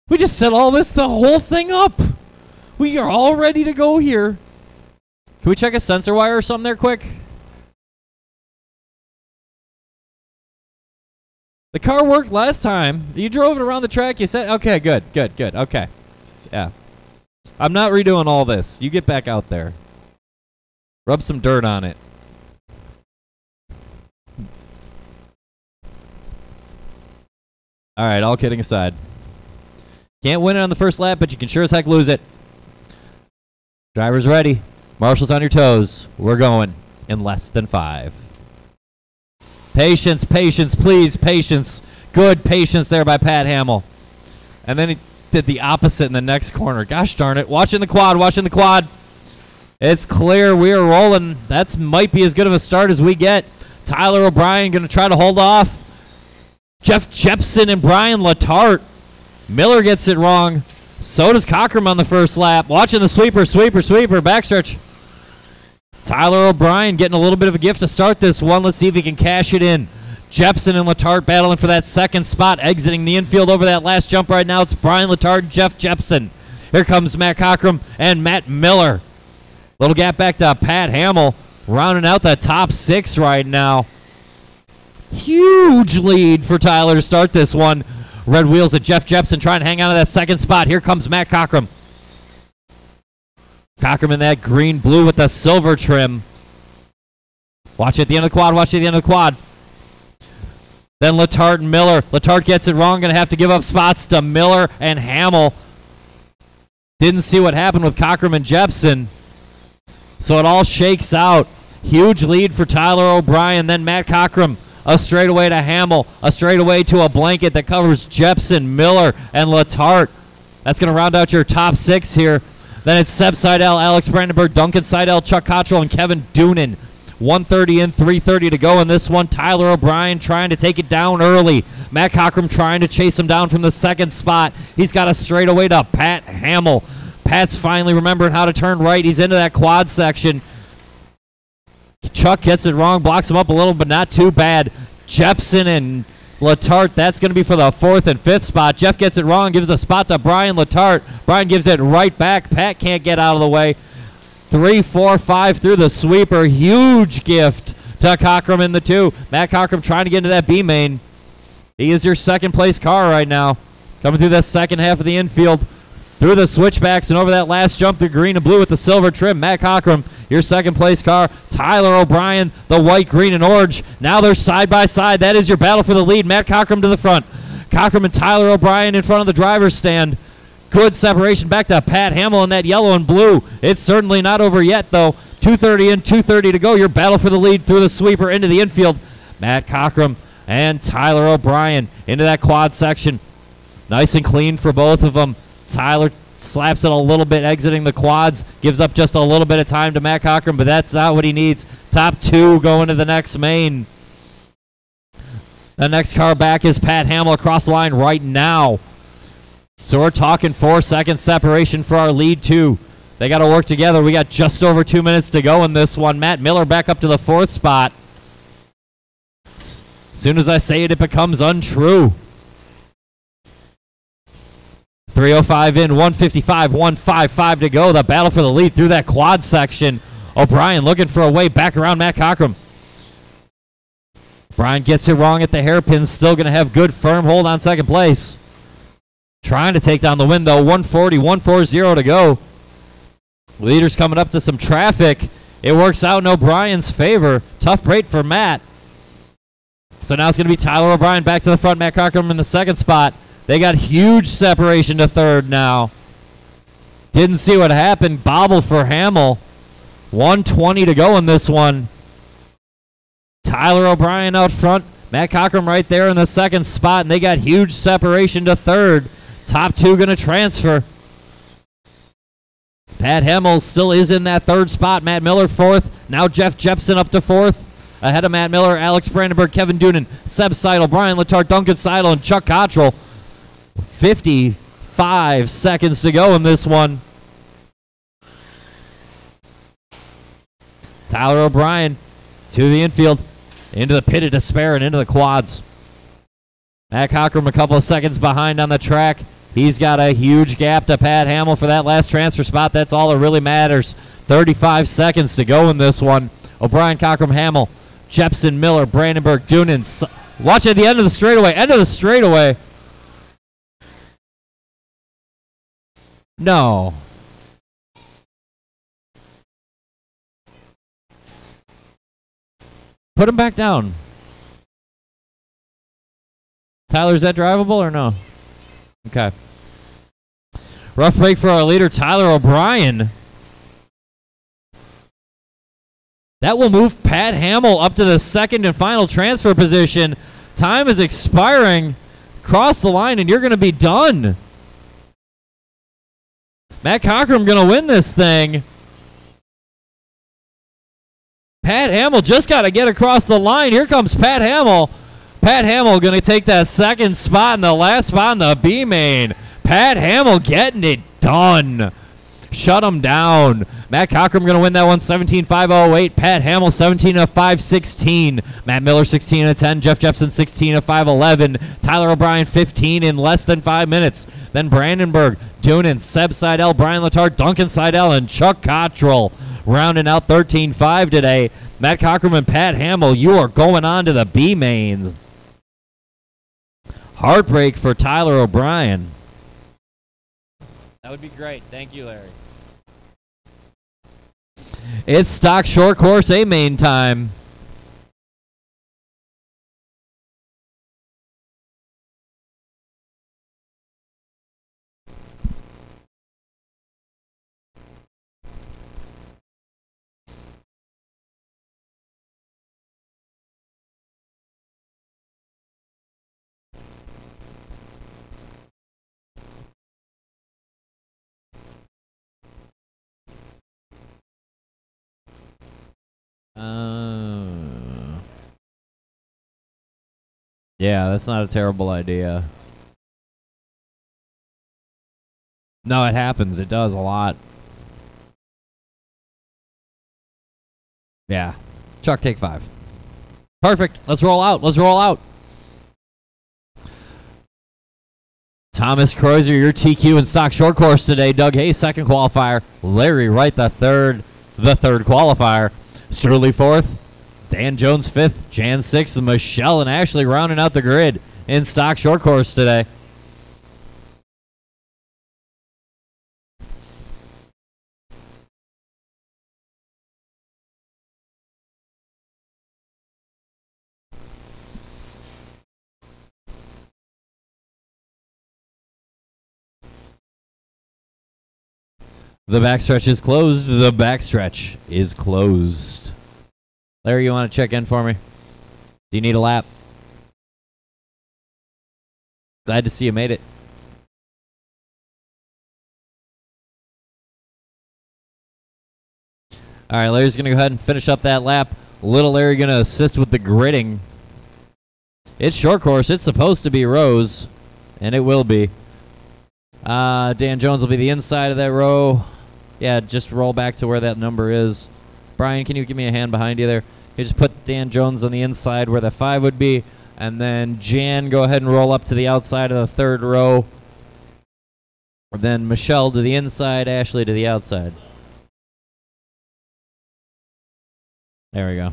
We just set the whole thing up. We are all ready to go here. Can we check a sensor wire or something there quick? The car worked last time. You drove it around the track. You said, okay, good. Okay. Yeah. I'm not redoing all this. You get back out there. Rub some dirt on it. All right, all kidding aside. Can't win it on the first lap, but you can sure as heck lose it. Driver's ready. Marshals on your toes. We're going in less than 5. Patience, patience, please, patience. Good patience there by Pat Hamill. And then he did the opposite in the next corner. Gosh darn it. Watching the quad, watching the quad. It's clear we are rolling. That might be as good of a start as we get. Tyler O'Brien going to try to hold off Jeff Jepson and Brian Letarte. Miller gets it wrong. So does Cockrum on the first lap. Watching the sweeper, backstretch. Tyler O'Brien getting a little bit of a gift to start this one. Let's see if he can cash it in. Jepson and Letarte battling for that second spot, exiting the infield over that last jump right now. It's Brian Letarte and Jeff Jepson. Here comes Matt Cockrum and Matt Miller. Little gap back to Pat Hamill, rounding out the top 6 right now. Huge lead for Tyler to start this one. Red wheels at Jeff Jepson trying to hang on to that second spot. Here comes Matt Cockrum. Cockrum in that green-blue with the silver trim. Watch at the end of the quad, watch at the end of the quad. Then Letarte and Miller. Letarte gets it wrong, going to have to give up spots to Miller and Hamill. Didn't see what happened with Cockrum and Jepson. So it all shakes out. Huge lead for Tyler O'Brien. Then Matt Cockrum. A straightaway to Hamill. A straightaway to a blanket that covers Jepson, Miller, and Letarte. That's going to round out your top 6 here. Then it's Seb Seidel, Alex Brandenburg, Duncan Seidel, Chuck Cottrell, and Kevin Doonan. 1:30 in, 3:30 to go in this one. Tyler O'Brien trying to take it down early. Matt Cockrum trying to chase him down from the second spot. He's got a straightaway to Pat Hamill. Pat's finally remembering how to turn right. He's into that quad section. Chuck gets it wrong, blocks him up a little, but not too bad. Jepson and Letarte, that's going to be for the 4th and 5th spot. Jeff gets it wrong, gives the spot to Brian Letarte. Brian gives it right back. Pat can't get out of the way. 3, 4, 5 through the sweeper. Huge gift to Cockrum in the 2. Matt Cockrum trying to get into that B main. He is your second place car right now. Coming through the second half of the infield. Through the switchbacks and over that last jump, the green and blue with the silver trim. Matt Cockrum, your second place car. Tyler O'Brien, the white, green, and orange. Now they're side by side. That is your battle for the lead. Matt Cockrum to the front. Cockrum and Tyler O'Brien in front of the driver's stand. Good separation back to Pat Hamill in that yellow and blue. It's certainly not over yet, though. 2:30 in, 2:30 to go. Your battle for the lead through the sweeper into the infield. Matt Cockrum and Tyler O'Brien into that quad section. Nice and clean for both of them. Tyler slaps it a little bit, exiting the quads. Gives up just a little bit of time to Matt Cockrum, but that's not what he needs. Top 2 going to the next main. The next car back is Pat Hamill across the line right now. So we're talking 4-second separation for our lead 2. They got to work together. We got just over 2 minutes to go in this one. Matt Miller back up to the 4th spot. As soon as I say it, it becomes untrue. 3:05 in, 1:55, 1:55 to go. The battle for the lead through that quad section. O'Brien looking for a way back around Matt Cockrum. O'Brien gets it wrong at the hairpin. Still going to have good firm hold on second place. Trying to take down the win, though. 1:40, 1:40 to go. Leaders coming up to some traffic. It works out in O'Brien's favor. Tough break for Matt. So now it's going to be Tyler O'Brien back to the front. Matt Cockrum in the second spot. They got huge separation to third now. Didn't see what happened. Bobble for Hamill. 1:20 to go in this one. Tyler O'Brien out front. Matt Cockrum right there in the second spot, and they got huge separation to third. Top 2 going to transfer. Pat Hamill still is in that 3rd spot. Matt Miller 4th. Now Jeff Jepson up to 4th. Ahead of Matt Miller, Alex Brandenburg, Kevin Doonan, Seb Seidel, Brian Letarte, Duncan Seidel, and Chuck Cottrell. 55 seconds to go in this one. Tyler O'Brien to the infield, into the pit of despair and into the quads. Matt Cockrum a couple of seconds behind on the track. He's got a huge gap to Pat Hamill for that last transfer spot. That's all that really matters. 35 seconds to go in this one. O'Brien, Cockrum, Hamill, Jepson, Miller, Brandenburg, Doonan. Watch at the end of the straightaway. End of the straightaway. No. Put him back down. Tyler, is that drivable or no? Okay. Rough break for our leader, Tyler O'Brien. That will move Pat Hamill up to the second and final transfer position. Time is expiring. Cross the line, and you're going to be done. Matt Cockrum going to win this thing. Pat Hamill just got to get across the line. Here comes Pat Hamill. Pat Hamill going to take that second spot and the last spot in the B main. Pat Hamill getting it done. Shut him down. Matt Cockrum going to win that one 17.508. Pat Hamill 17.516. Matt Miller 16.10. Jeff Jepson 16.511. Tyler O'Brien 15 in less than 5 minutes. Then Brandenburg, Doonan, Seb Seidel, Brian Letarte, Duncan Seidel, and Chuck Cottrell rounding out 13.5 today. Matt Cockrum and Pat Hamill, you are going on to the B mains. Heartbreak for Tyler O'Brien. That would be great. Thank you, Larry. It's stock short course A main time. Yeah, that's not a terrible idea. No, it happens. It does a lot. Yeah. Chuck, take 5. Perfect. Let's roll out. Let's roll out. Thomas Kreuzer, your TQ in stock short course today. Doug Hayes, second qualifier. Larry Wright, the third qualifier. Sterling, fourth. Dan Jones, fifth. Jan, sixth. And Michelle and Ashley rounding out the grid in stock short course today. The backstretch is closed. The backstretch is closed. Larry, you want to check in for me? Do you need a lap? Glad to see you made it. All right, Larry's going to go ahead and finish up that lap. Little Larry going to assist with the gridding. It's short course. It's supposed to be rows, and it will be. Dan Jones will be the inside of that row. Yeah, just roll back to where that number is. Brian, can you give me a hand behind you there? You just put Dan Jones on the inside where the 5 would be. And then Jan, go ahead and roll up to the outside of the third row. And then Michelle to the inside, Ashley to the outside. There we go.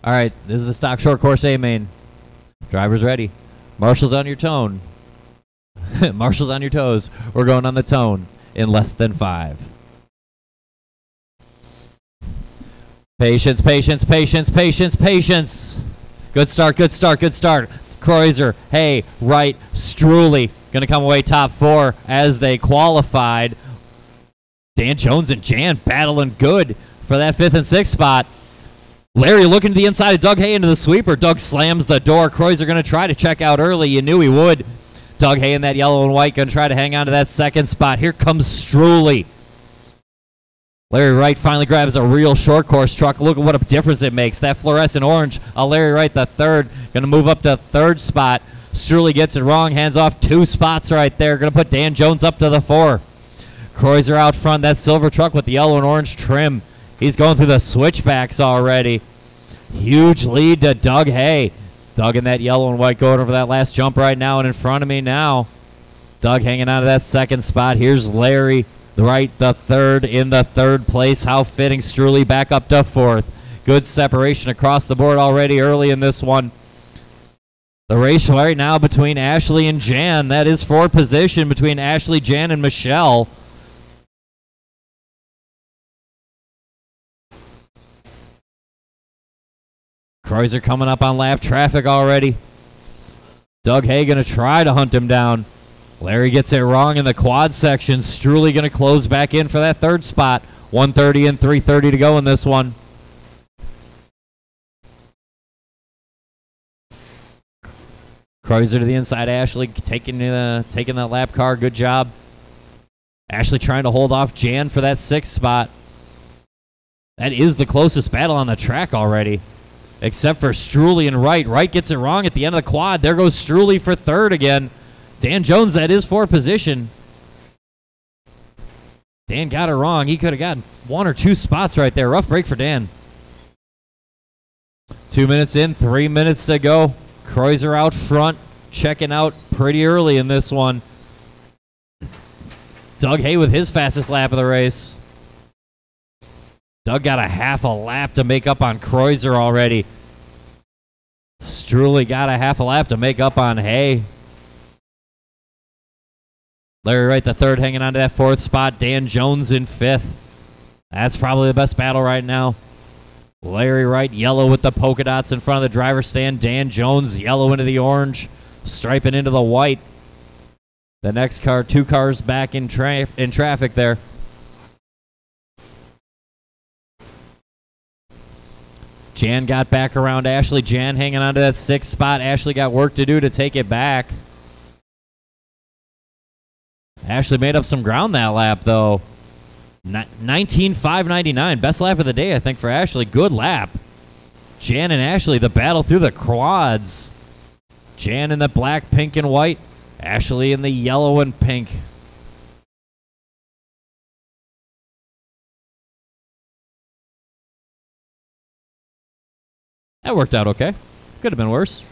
All right, this is the stock short course A main. Drivers ready. Marshall's on your tone. Marshall's on your toes. We're going on the tone in less than 5. Patience, patience, patience, patience, patience. Good start, good start, good start. Kreuzer, Hay, Wright, Struley going to come away top 4 as they qualified. Dan Jones and Jan battling good for that 5th and 6th spot. Larry looking to the inside of Doug Hay into the sweeper. Doug slams the door. Kreuzer going to try to check out early. You knew he would. Doug Hay in that yellow and white going to try to hang on to that second spot. Here comes Struley. Larry Wright finally grabs a real short course truck. Look at what a difference it makes. That fluorescent orange. Larry Wright, the third, going to move up to third spot. Struley gets it wrong. Hands off 2 spots right there. Going to put Dan Jones up to the 4. Kreuzer out front. That silver truck with the yellow and orange trim. He's going through the switchbacks already. Huge lead to Doug Hay. Doug in that yellow and white going over that last jump right now, and in front of me now. Doug hanging out of that second spot. Here's Larry Wright, the third in the third place. How fitting. Struley back up to 4th. Good separation across the board already early in this one. The race right now between Ashley and Jan. That is fourth position between Ashley, Jan, and Michelle. Kreuzer coming up on lap traffic already. Doug Hay going to try to hunt him down. Larry gets it wrong in the quad section. Struley going to close back in for that third spot. 1:30 and 3:30 to go in this one. Kreuzer to the inside. Ashley taking that lap car. Good job. Ashley trying to hold off Jan for that sixth spot. That is the closest battle on the track already, except for Struley and Wright. Wright gets it wrong at the end of the quad. There goes Struley for third again. Dan Jones, that is fourth position. Dan got it wrong. He could have gotten one or two spots right there. Rough break for Dan. 2 minutes in, 3 minutes to go. Kreuzer out front, checking out pretty early in this one. Doug Hay with his fastest lap of the race. Doug got a half a lap to make up on Kreuzer already. Struley got a half a lap to make up on Hay. Larry Wright the third, hanging on to that fourth spot. Dan Jones in fifth. That's probably the best battle right now. Larry Wright, yellow with the polka dots in front of the driver's stand. Dan Jones, yellow into the orange, striping into the white. The next car, two cars back in traffic there. Jan got back around Ashley. Jan hanging on to that sixth spot. Ashley got work to do to take it back. Ashley made up some ground that lap, though. 19.599. Best lap of the day, I think, for Ashley. Good lap. Jan and Ashley, the battle through the quads. Jan in the black, pink, and white. Ashley in the yellow and pink. That worked out okay. Could have been worse.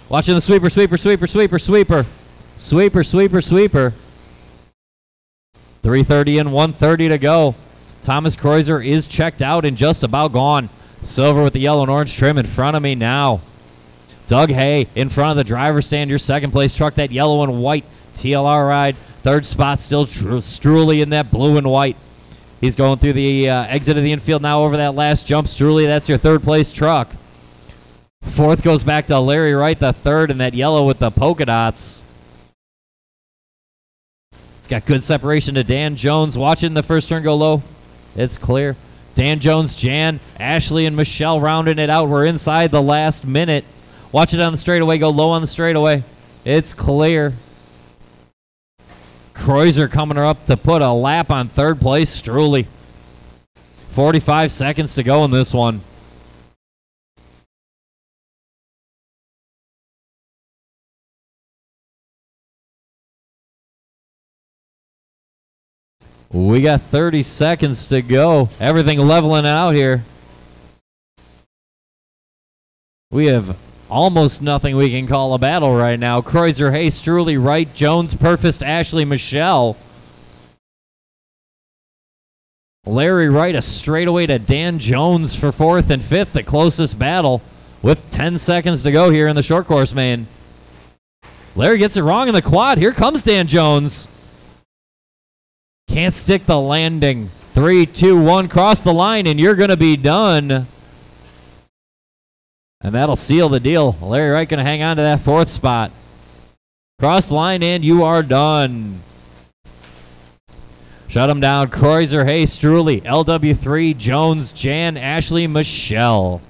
Watching the sweeper, sweeper, sweeper, sweeper, sweeper. Sweeper, sweeper, sweeper. 3:30 and 1:30 to go. Thomas Kreuzer is checked out and just about gone. Silver with the yellow and orange trim in front of me now. Doug Hay in front of the driver's stand. Your second place truck, that yellow and white TLR ride. Third spot still Struley in that blue and white. He's going through the exit of the infield now over that last jump. Struley, that's your third place truck. Fourth goes back to Larry Wright, the third in that yellow with the polka dots. It's got good separation to Dan Jones. Watching the first turn go low. It's clear. Dan Jones, Jan, Ashley, and Michelle rounding it out. We're inside the last minute. Watch it on the straightaway. Go low on the straightaway. It's clear. Kreuzer coming up to put a lap on third place. Struley. 45 seconds to go in this one. We got 30 seconds to go. Everything leveling out here. We have almost nothing we can call a battle right now. Kreuzer, Hay, Struley, Wright, Jones, Purfist, Ashley, Michelle. Larry Wright a straightaway to Dan Jones for fourth and fifth, the closest battle with 10 seconds to go here in the short course main. Larry gets it wrong in the quad. Here comes Dan Jones. Can't stick the landing. 3, 2, 1, cross the line, and you're going to be done. And that'll seal the deal. Larry Wright going to hang on to that fourth spot. Cross the line, and you are done. Shut him down. Kreuzer, Hay, Struley, LW3, Jones, Jan, Ashley, Michelle.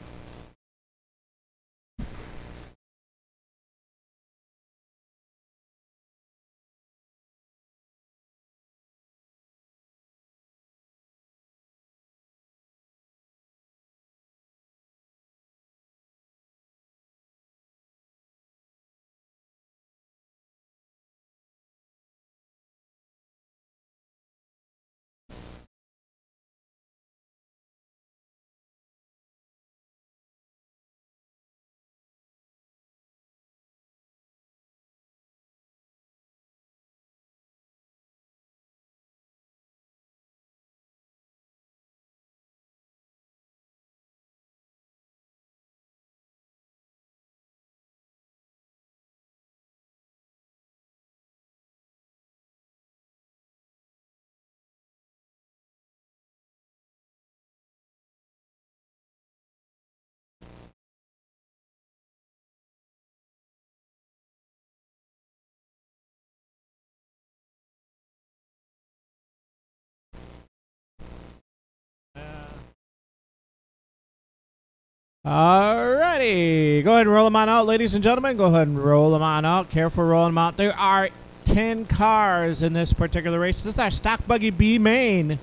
Alrighty, go ahead and roll them on out, ladies and gentlemen. Go ahead and roll them on out. Careful rolling them out. There are 10 cars in this particular race. This is our Stock Buggy B main.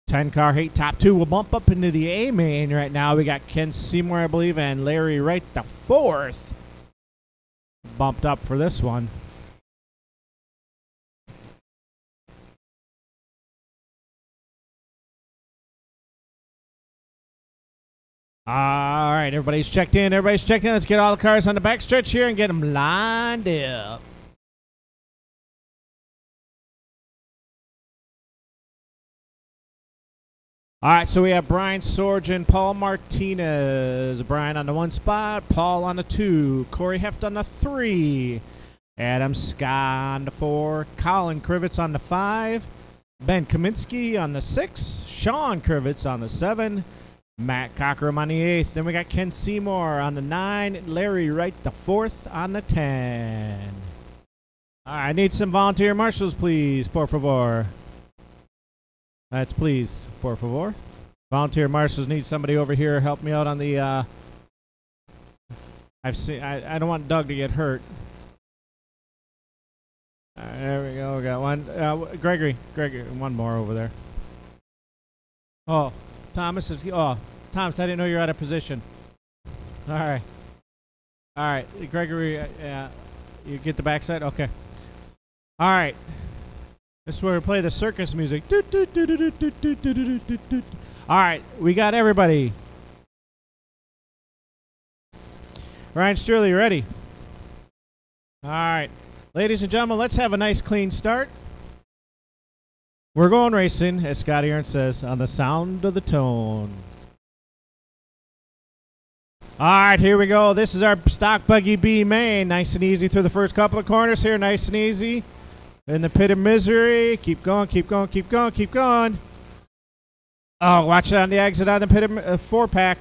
10 car heat. Top two will bump up into the A main right now. We got Ken Seymour, I believe, and Larry Wright, the fourth. Bumped up for this one. All right, everybody's checked in. Everybody's checked in. Let's get all the cars on the back stretch here and get them lined up. All right, so we have Brian Sorgen, Paul Martinez. Brian on the 1 spot, Paul on the 2, Corey Heft on the 3, Adam Scott on the 4, Colin Krivitz on the 5, Ben Kaminsky on the 6, Sean Krivitz on the 7, Matt Cockrum on the 8th. Then we got Ken Seymour on the 9. Larry Wright, the 4th, on the 10. All right, I need some volunteer marshals, please, por favor. That's please, por favor. Volunteer marshals need somebody over here. Help me out on the. I don't want Doug to get hurt. There we go. We got one. Gregory, one more over there. Oh. Thomas is. Oh, Thomas, I didn't know you were out of position. All right, Gregory. You get the backside. Okay. All right. This is where we play the circus music. All right, we got everybody. Ryan Sturley, you ready? All right, ladies and gentlemen, let's have a nice clean start. We're going racing, as Scotty Ernst says, on the sound of the tone. All right, here we go. This is our Stock Buggy B main. Nice and easy through the first couple of corners here. Nice and easy. In the pit of misery. Keep going, keep going, keep going, keep going. Oh, watch it on the exit on the pit of 4-pack.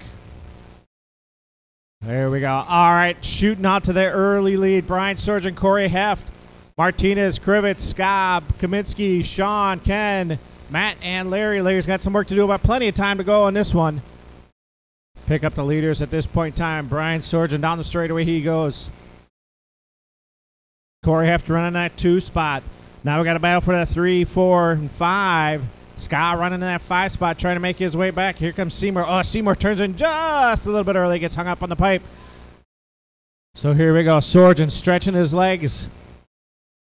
There we go. All right, shooting out to the early lead. Brian Sorgen, Corey Heft, Martinez, Krivitz, Scobb, Kaminsky, Sean, Ken, Matt, and Larry. Larry's got some work to do, but plenty of time to go on this one. Pick up the leaders at this point in time. Brian Sorgen down the straightaway he goes. Corey Heft running that 2 spot. Now we got a battle for that 3, 4, and 5. Scott running in that 5 spot, trying to make his way back. Here comes Seymour. Oh, Seymour turns in just a little bit early, gets hung up on the pipe. So here we go. Sorgen stretching his legs.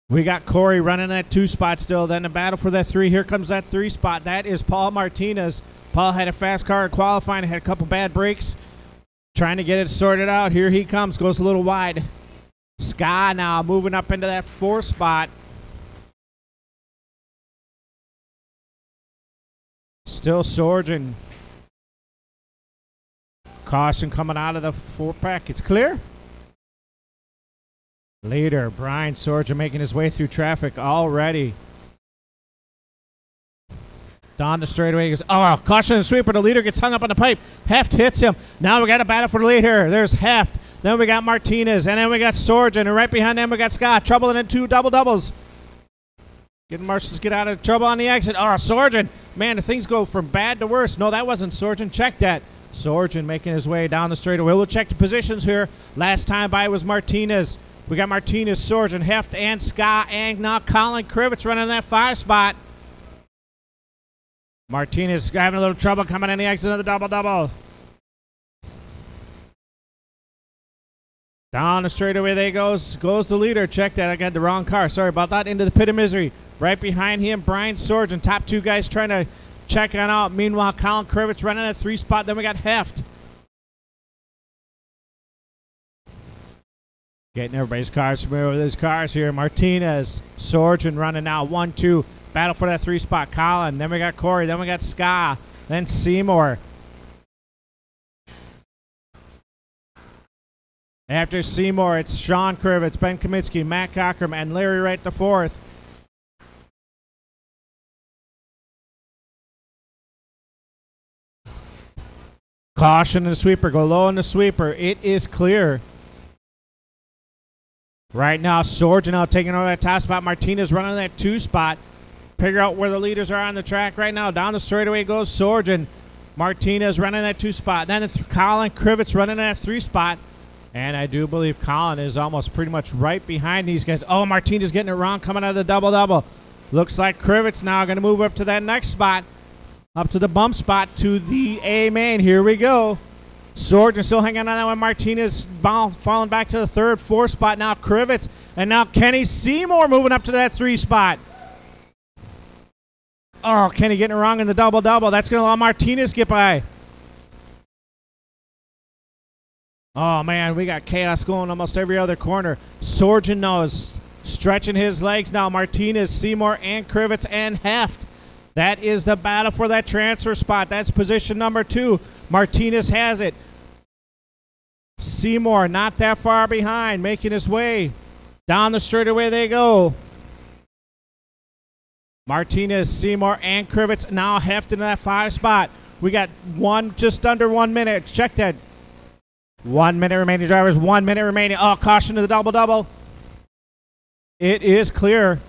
We got Corey running that 2 spot still. Then the battle for that 3. Here comes that 3 spot. That is Paul Martinez. Paul had a fast car in qualifying, had a couple bad breaks. Trying to get it sorted out. Here he comes. Goes a little wide. Scott now moving up into that 4 spot. Still Sorgen. Caution coming out of the 4-pack. It's clear. Leader Brian Sorgen making his way through traffic already. Down the straightaway. He goes, oh, caution and sweeper. The leader gets hung up on the pipe. Heft hits him. Now we got a battle for the lead here. There's Heft. Then we got Martinez. And then we got Sorgen. And right behind them we got Scott. Trouble in 2 double-doubles. Getting marshals get out of trouble on the exit. Oh, Sorgen. Man, the things go from bad to worse. No, that wasn't Sorgen. Check that. Sorgen making his way down the straightaway. We'll check the positions here. Last time by was Martinez. We got Martinez, Sorgen, Heft, and Scott. And now Colin Krivitz running that 5 spot. Martinez having a little trouble coming in the exit of the double-double. Down the straightaway they goes the leader. Check that. I got the wrong car. Sorry about that. Into the pit of misery. Right behind him, Brian Sorgen. Top 2 guys trying to check on out. Meanwhile, Colin Krivitz running that 3 spot. Then we got Heft. Getting everybody's cars familiar with his cars here. Martinez, Sorgen running now 1, 2. Battle for that 3 spot. Colin. Then we got Corey. Then we got Ska. Then Seymour. After Seymour, it's Sean Krivitz, Ben Kaminsky, Matt Cockrum, and Larry Wright the 4th. Caution in the sweeper. Go low in the sweeper. It is clear. Right now, Sorgen now taking over that top spot. Martinez running that 2 spot. Figure out where the leaders are on the track right now. Down the straightaway goes Sorgen. Martinez running that 2 spot. Then it's Colin Krivitz running that 3 spot. And I do believe Colin is almost pretty much right behind these guys. Oh, Martinez getting it wrong, coming out of the double-double. Looks like Krivitz now going to move up to that next spot. Up to the bump spot to the A main. Here we go. Sorgen still hanging on that one. Martinez falling back to the 3rd, 4th spot. Now Krivitz. And now Kenny Seymour moving up to that 3 spot. Oh, Kenny getting it wrong in the double-double. That's going to allow Martinez to get by. Oh, man, we got chaos going almost every other corner. Sorgen knows. Stretching his legs now. Martinez, Seymour, and Krivitz, and Heft. That is the battle for that transfer spot. That's position number 2. Martinez has it. Seymour not that far behind, making his way. Down the straightaway they go. Martinez, Seymour, and Krivitz now Heft in that 5 spot. We got just under 1 minute. Check that. 1 minute remaining, drivers. 1 minute remaining. Oh, caution to the double-double. It is clear.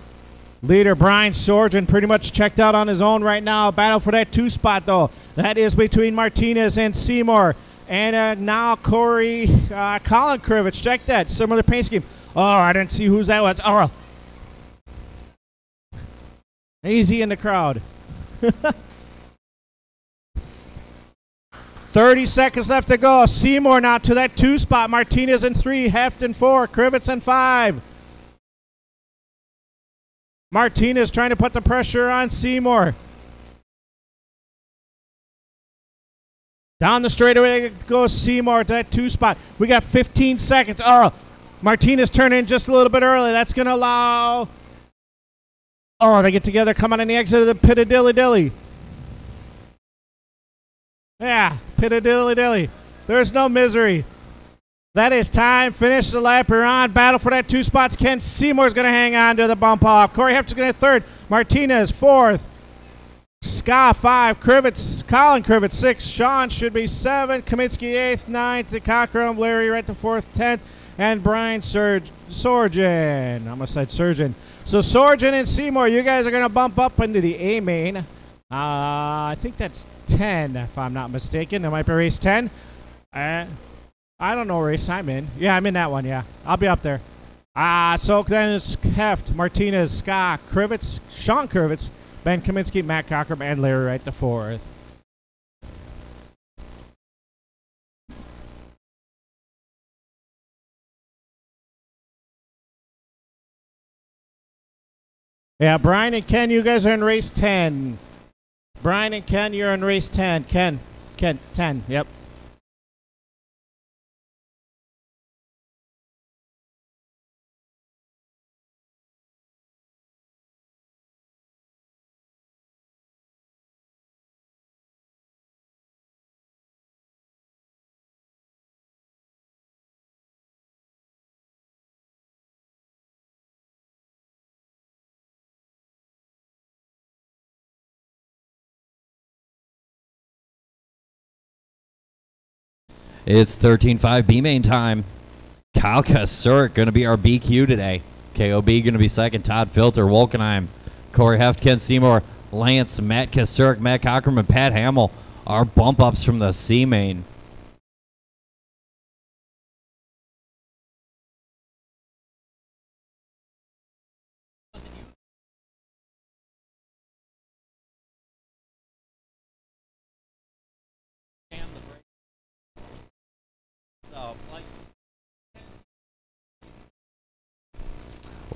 Leader Brian Sorgen pretty much checked out on his own right now. Battle for that 2 spot, though. That is between Martinez and Seymour. And now Colin Krivitz. Check that. Similar paint scheme. Oh, I didn't see whose that was. Oh. Easy in the crowd. 30 seconds left to go. Seymour now to that 2 spot. Martinez in 3. Heft in 4. Krivitz in 5. Martinez trying to put the pressure on Seymour. Down the straightaway goes Seymour to that 2 spot. We got 15 seconds. Oh, Martinez turned in just a little bit early. That's going to allow... Oh, they get together, come on the exit of the pit of dilly-dilly. Yeah, pit of dilly-dilly. There's no misery. That is time. Finish the lap. You're on. Battle for that 2 spots. Ken Seymour's going to hang on to the bump off. Corey Hefter's going to 3rd. Martinez 4th. Ska 5. Krivitz, Colin Krivitz 6. Sean should be 7. Kaminsky 8th, 9th. The Cockrum, Larry right to 4th, 10th. And Brian Sorgen. I almost said Surgeon. So Sorgen and Seymour, you guys are going to bump up into the A main. I think that's 10, if I'm not mistaken. That might be race 10. I don't know what race I'm in. Yeah, I'm in that one, yeah. I'll be up there. So then it's Heft, Martinez, Ska, Krivitz, Sean Krivitz, Ben Kaminsky, Matt Cockrum, and Larry Wright the 4th. Yeah, Brian and Ken, you guys are in race 10. Brian and Ken, you're in race 10. Ken, 10, yep. It's 13.5 B-main time. Kyle Kasurik going to be our BQ today. KOB going to be 2nd. Todd Filter, Wolkenheim, Corey Heft, Ken Seymour, Lance, Matt Kasurik, Matt Cockrum, and Pat Hamill are bump-ups from the C-main.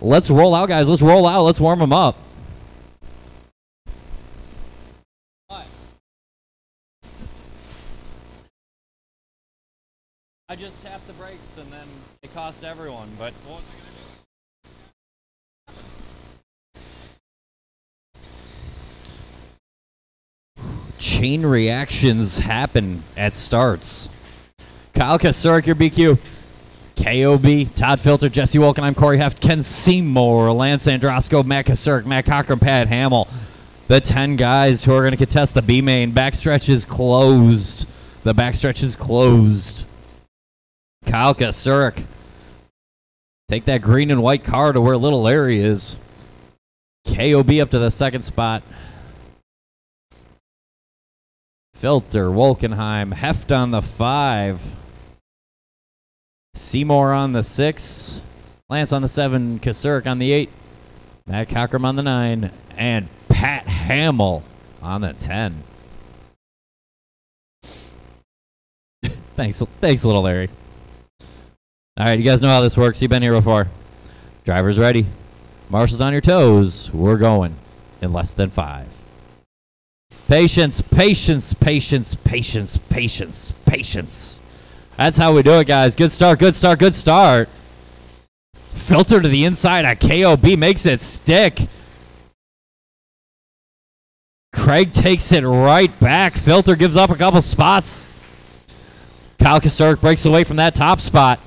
Let's roll out, guys. Let's roll out. Let's warm them up. What? I just tapped the brakes and then it cost everyone, but what was I gonna do? Chain reactions happen at starts. Kyle Kasurik, your BQ. KOB, Todd Filter, Jesse Wolkenheim, Corey Heft, Ken Seymour, Lance Androsco, Matt Kasurik, Matt Cockrum, Pat Hamill. The 10 guys who are going to contest the B-main. Backstretch is closed. The backstretch is closed. Kyle Kasurik. Take that green and white car to where little Larry is. KOB up to the 2nd spot. Filter, Wolkenheim, Heft on the 5. Seymour on the 6. Lance on the 7. Kasurk on the 8. Matt Cockrum on the 9. And Pat Hamill on the 10. Thanks, little Larry. All right, you guys know how this works. You've been here before. Driver's ready. Marshals on your toes. We're going in less than 5. Patience, patience, patience, patience, patience, patience. That's how we do it, guys. Good start, good start, good start. Filter to the inside at KOB, makes it stick. Craig takes it right back. Filter gives up a couple spots. Kyle Kasurk breaks away from that top spot.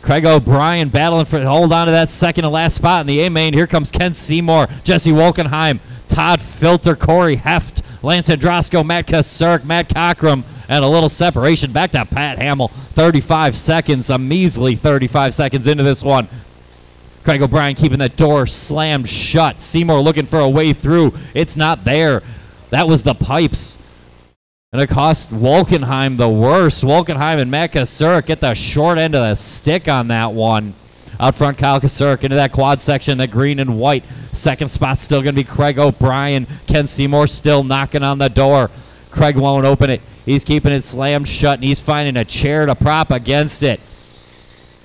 Craig O'Brien battling for hold on to that second to last spot in the A-main. Here comes Ken Seymour, Jesse Wolkenheim, Todd Filter, Corey Heft, Lance Androsco, Matt Kasurk, Matt Cockrum, and a little separation back to Pat Hamill. 35 seconds, a measly 35 seconds into this one. Craig O'Brien keeping that door slammed shut. Seymour looking for a way through. It's not there. That was the pipes. And it cost Wolkenheim the worst. Wolkenheim and Matt Kasurk get the short end of the stick on that one. Out front, Kyle Kasurk into that quad section, the green and white. Second spot still going to be Craig O'Brien. Ken Seymour still knocking on the door. Craig won't open it. He's keeping it slammed shut, and he's finding a chair to prop against it.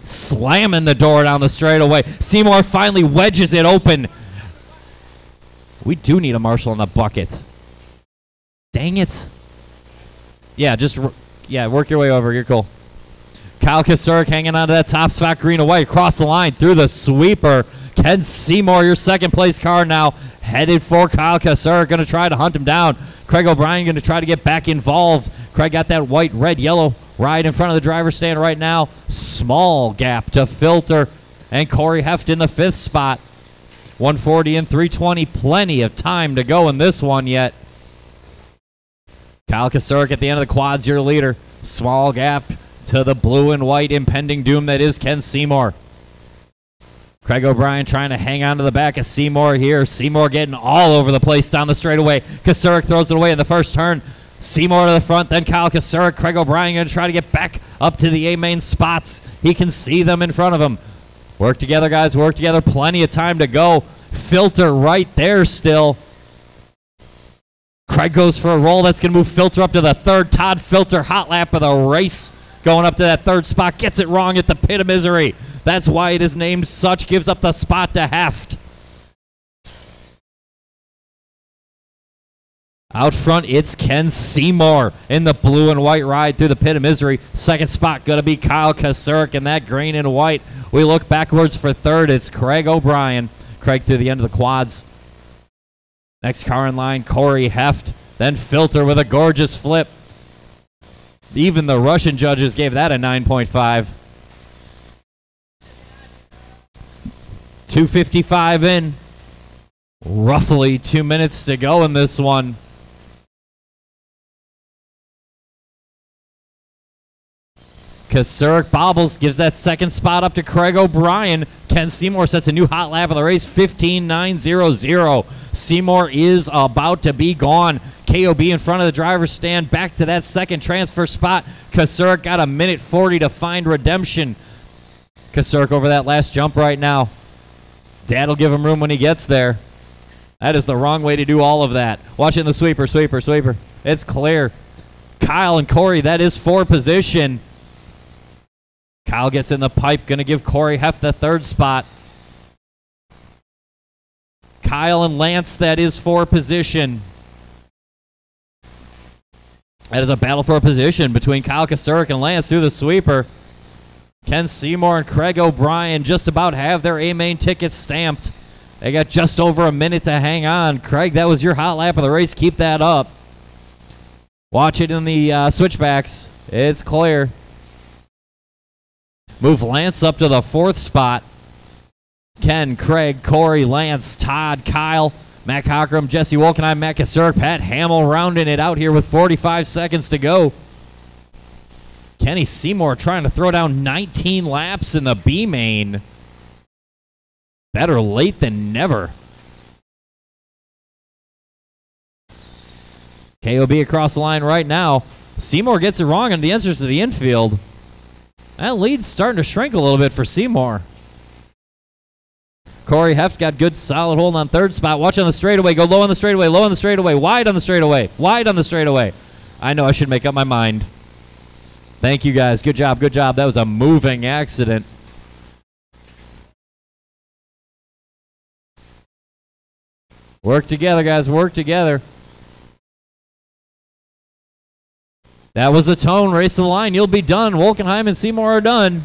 Slamming the door down the straightaway. Seymour finally wedges it open. We do need a marshal in the bucket. Dang it. Yeah, work your way over. You're cool. Kyle Kasurk hanging on to that top spot, green away, across the line, through the sweeper. Ken Seymour, your second place car now, headed for Kyle Kasurk, going to try to hunt him down. Craig O'Brien going to try to get back involved. Craig got that white, red, yellow ride in front of the driver's stand right now. Small gap to Filter, and Corey Heft in the 5th spot. 140 and 320, plenty of time to go in this one yet. Kyle Kasurk at the end of the quads, your leader. Small gap to the blue and white impending doom that is Ken Seymour. Craig O'Brien trying to hang on to the back of Seymour here. Seymour getting all over the place down the straightaway. Kasurk throws it away in the first turn. Seymour to the front, then Kyle Kasurk. Craig O'Brien going to try to get back up to the A-main spots. He can see them in front of him. Work together, guys. Work together. Plenty of time to go. Filter right there still. Craig goes for a roll. That's going to move Filter up to the 3rd. Todd Filter, hot lap of the race. Going up to that 3rd spot. Gets it wrong at the pit of misery. That's why it is named such. Gives up the spot to Heft. Out front, it's Ken Seymour in the blue and white ride through the pit of misery. Second spot going to be Kyle Kasurk in that green and white. We look backwards for 3rd. It's Craig O'Brien. Craig through the end of the quads. Next car in line, Corey Heft. Then Filter with a gorgeous flip. Even the Russian judges gave that a 9.5. 2:55 in. Roughly 2 minutes to go in this one. Kasurk bobbles, gives that second spot up to Craig O'Brien. Ken Seymour sets a new hot lap of the race, 15.900. Seymour is about to be gone. KOB in front of the driver's stand, back to that second transfer spot. Kasurk got a minute 40 to find redemption. Kasurk over that last jump right now. Dad'll give him room when he gets there. That is the wrong way to do all of that. Watching the sweeper, sweeper, sweeper. It's clear. Kyle and Corey, that is 4 position. Kyle gets in the pipe, going to give Corey Heft the 3rd spot. Kyle and Lance, that is 4 position. That is a battle for a position between Kyle Kasurk and Lance through the sweeper. Ken Seymour and Craig O'Brien just about have their A-main tickets stamped. They got just over a minute to hang on. Craig, that was your hot lap of the race. Keep that up. Watch it in the switchbacks. It's clear. Move Lance up to the 4th spot. Ken, Craig, Corey, Lance, Todd, Kyle, Matt Cockrum, Jesse Wolkenheim, Matt Kasurk, Pat Hamill rounding it out here with 45 seconds to go. Kenny Seymour trying to throw down 19 laps in the B-main. Better late than never. KOB across the line right now. Seymour gets it wrong, and the answer's to the infield. That lead's starting to shrink a little bit for Seymour. Corey Heft got good solid hold on third spot. Watch on the straightaway. Go low on the straightaway. Low on the straightaway. Wide on the straightaway. Wide on the straightaway. I know I should make up my mind. Thank you, guys. Good job. Good job. That was a moving accident. Work together, guys. Work together. That was the tone. Race to the line. You'll be done. Wolkenheim and Seymour are done.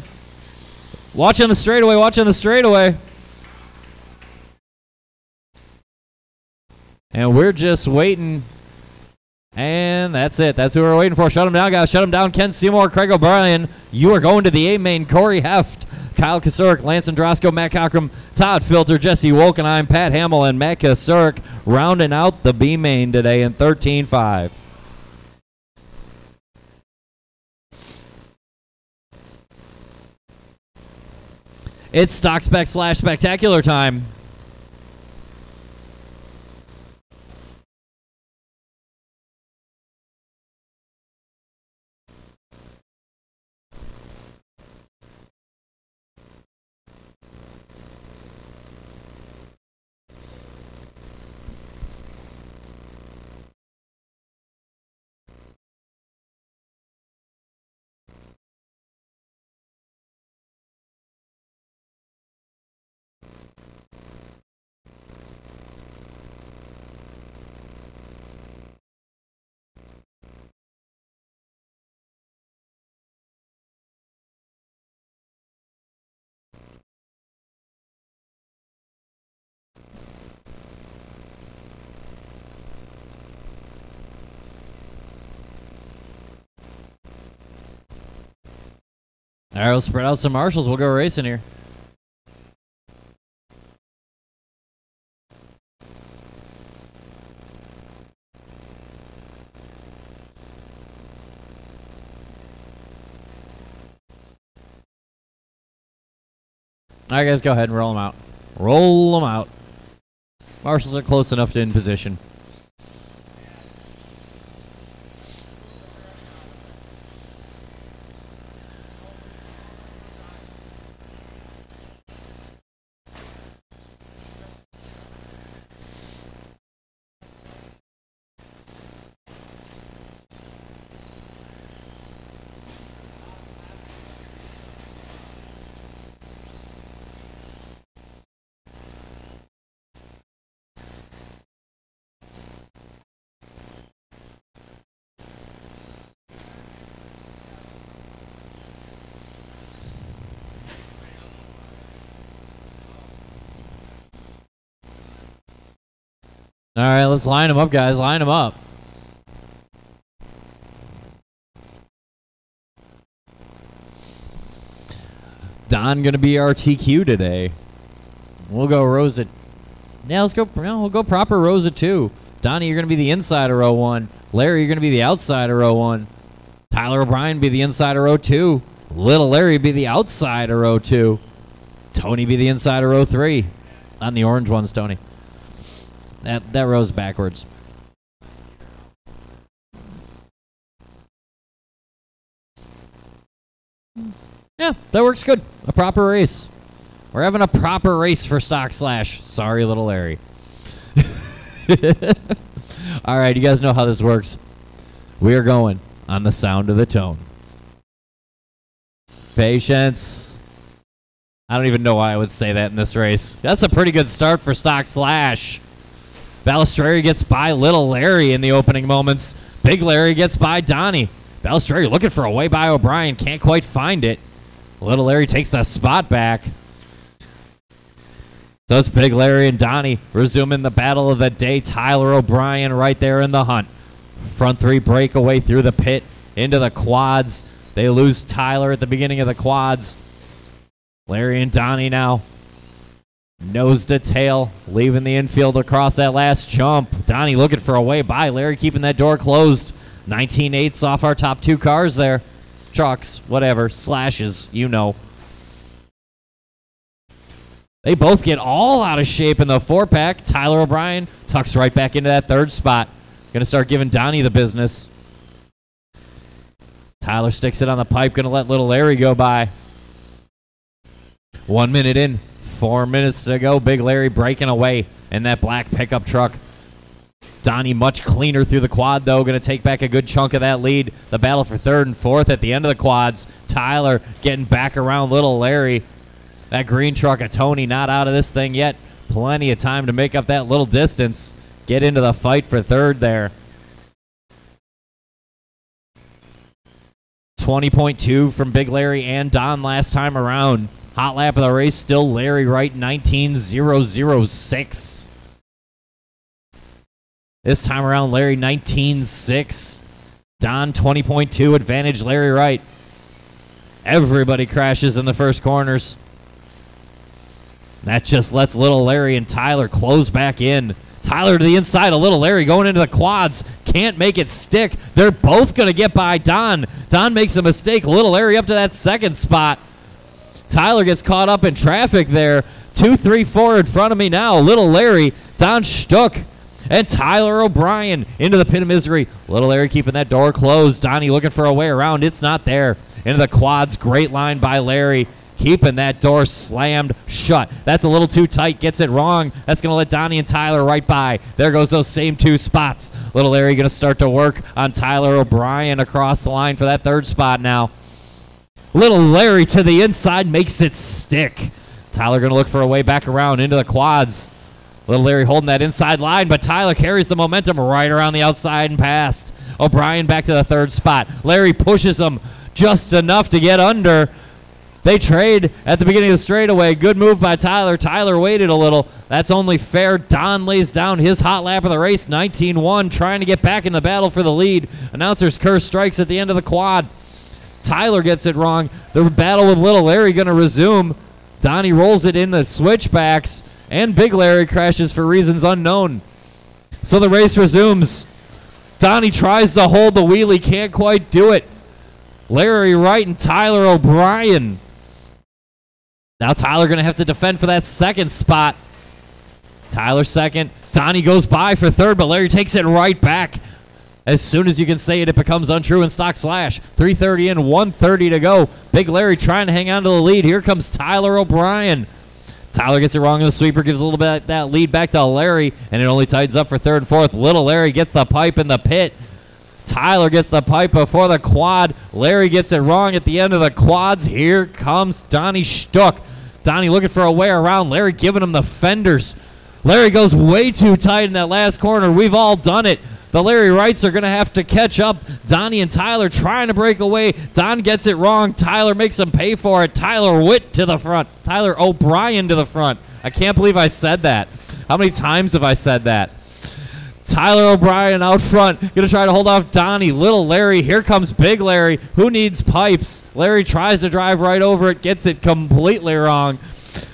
Watch on the straightaway. Watch on the straightaway. And we're just waiting. And that's it. That's who we're waiting for. Shut him down, guys. Shut him down. Ken Seymour, Craig O'Brien. You are going to the A main. Corey Heft, Kyle Kasurek, Lance Androsco, Matt Cockrum, Todd Filter, Jesse Wolkenheim, Pat Hamill, and Matt Kasurek rounding out the B main today in 13-5. It's Stock Spec / Spectacular time. All right, we'll spread out some marshals. We'll go racing here. All right, guys, go ahead and roll them out. Roll them out. Marshals are close enough to in position. All right, let's line them up, guys. Line them up. Don gonna be our TQ today. We'll go Rosa. Yeah, let's go. We'll go proper Rosa 2. Donnie, you're gonna be the inside of row 1. Larry, you're gonna be the outside of row 1. Tyler O'Brien be the inside of row 2. Little Larry be the outside of row 2. Tony be the inside of row 3. On the orange ones, Tony. That row's backwards. Yeah, that works good. A proper race. We're having a proper race for Stock Slash. Sorry, little Larry. All right, you guys know how this works. We are going on the sound of the tone. Patience. I don't even know why I would say that in this race. That's a pretty good start for Stock Slash. Balistreri gets by Little Larry in the opening moments. Big Larry gets by Donnie. Balistreri looking for a way by O'Brien. Can't quite find it. Little Larry takes that spot back. So it's Big Larry and Donnie resuming the battle of the day. Tyler O'Brien right there in the hunt. Front 3 breakaway through the pit into the quads. They lose Tyler at the beginning of the quads. Larry and Donnie now. Nose to tail, leaving the infield across that last jump. Donnie looking for a way by. Larry keeping that door closed. 19/8 off our top 2 cars there. Trucks, whatever, slashes, you know. They both get all out of shape in the 4-pack. Tyler O'Brien tucks right back into that 3rd spot. Going to start giving Donnie the business. Tyler sticks it on the pipe. Going to let little Larry go by. 1 minute in. 4 minutes to go. Big Larry breaking away in that black pickup truck. Donnie much cleaner through the quad, though. Going to take back a good chunk of that lead. The battle for third and fourth at the end of the quads. Tyler getting back around little Larry. That green truck of Tony not out of this thing yet. Plenty of time to make up that little distance. Get into the fight for third there. 20.2 from Big Larry and Don last time around. Hot lap of the race, still Larry Wright, 19.006. This time around, Larry 19.6. Don 20.2, advantage Larry Wright. Everybody crashes in the first corners. That just lets little Larry and Tyler close back in. Tyler to the inside of little Larry going into the quads. Can't make it stick. They're both going to get by Don. Don makes a mistake. Little Larry up to that second spot. Tyler gets caught up in traffic there. 2, 3, 4 in front of me now. Little Larry, Don Stuck, and Tyler O'Brien into the pit of misery. Little Larry keeping that door closed. Donnie looking for a way around. It's not there. Into the quads. Great line by Larry. Keeping that door slammed shut. That's a little too tight. Gets it wrong. That's going to let Donnie and Tyler right by. There goes those same two spots. Little Larry going to start to work on Tyler O'Brien across the line for that third spot now. Little Larry to the inside makes it stick. Tyler going to look for a way back around into the quads. Little Larry holding that inside line, but Tyler carries the momentum right around the outside and past. O'Brien back to the third spot. Larry pushes him just enough to get under. They trade at the beginning of the straightaway. Good move by Tyler. Tyler waited a little. That's only fair. Don lays down his hot lap of the race, 19-1, trying to get back in the battle for the lead. Announcer's curse strikes at the end of the quad. Tyler gets it wrong. The battle with little Larry going to resume. Donnie rolls it in the switchbacks, and Big Larry crashes for reasons unknown. So the race resumes. Donnie tries to hold the wheelie, can't quite do it. Larry Wright and Tyler O'Brien. Now Tyler going to have to defend for that second spot. Tyler second. Donnie goes by for third, but Larry takes it right back. As soon as you can say it, it becomes untrue in stock slash. 3:30 in, 1:30 to go. Big Larry trying to hang on to the lead. Here comes Tyler O'Brien. Tyler gets it wrong in the sweeper, gives a little bit of that lead back to Larry, and it only tightens up for third and fourth. Little Larry gets the pipe in the pit. Tyler gets the pipe before the quad. Larry gets it wrong at the end of the quads. Here comes Donnie Stuck. Donnie looking for a way around. Larry giving him the fenders. Larry goes way too tight in that last corner. We've all done it. The Larry Wrights are going to have to catch up. Donnie and Tyler trying to break away. Don gets it wrong. Tyler makes him pay for it. Tyler Witt to the front. Tyler O'Brien to the front. I can't believe I said that. How many times have I said that? Tyler O'Brien out front, going to try to hold off Donnie. Little Larry, here comes Big Larry. Who needs pipes? Larry tries to drive right over it, gets it completely wrong.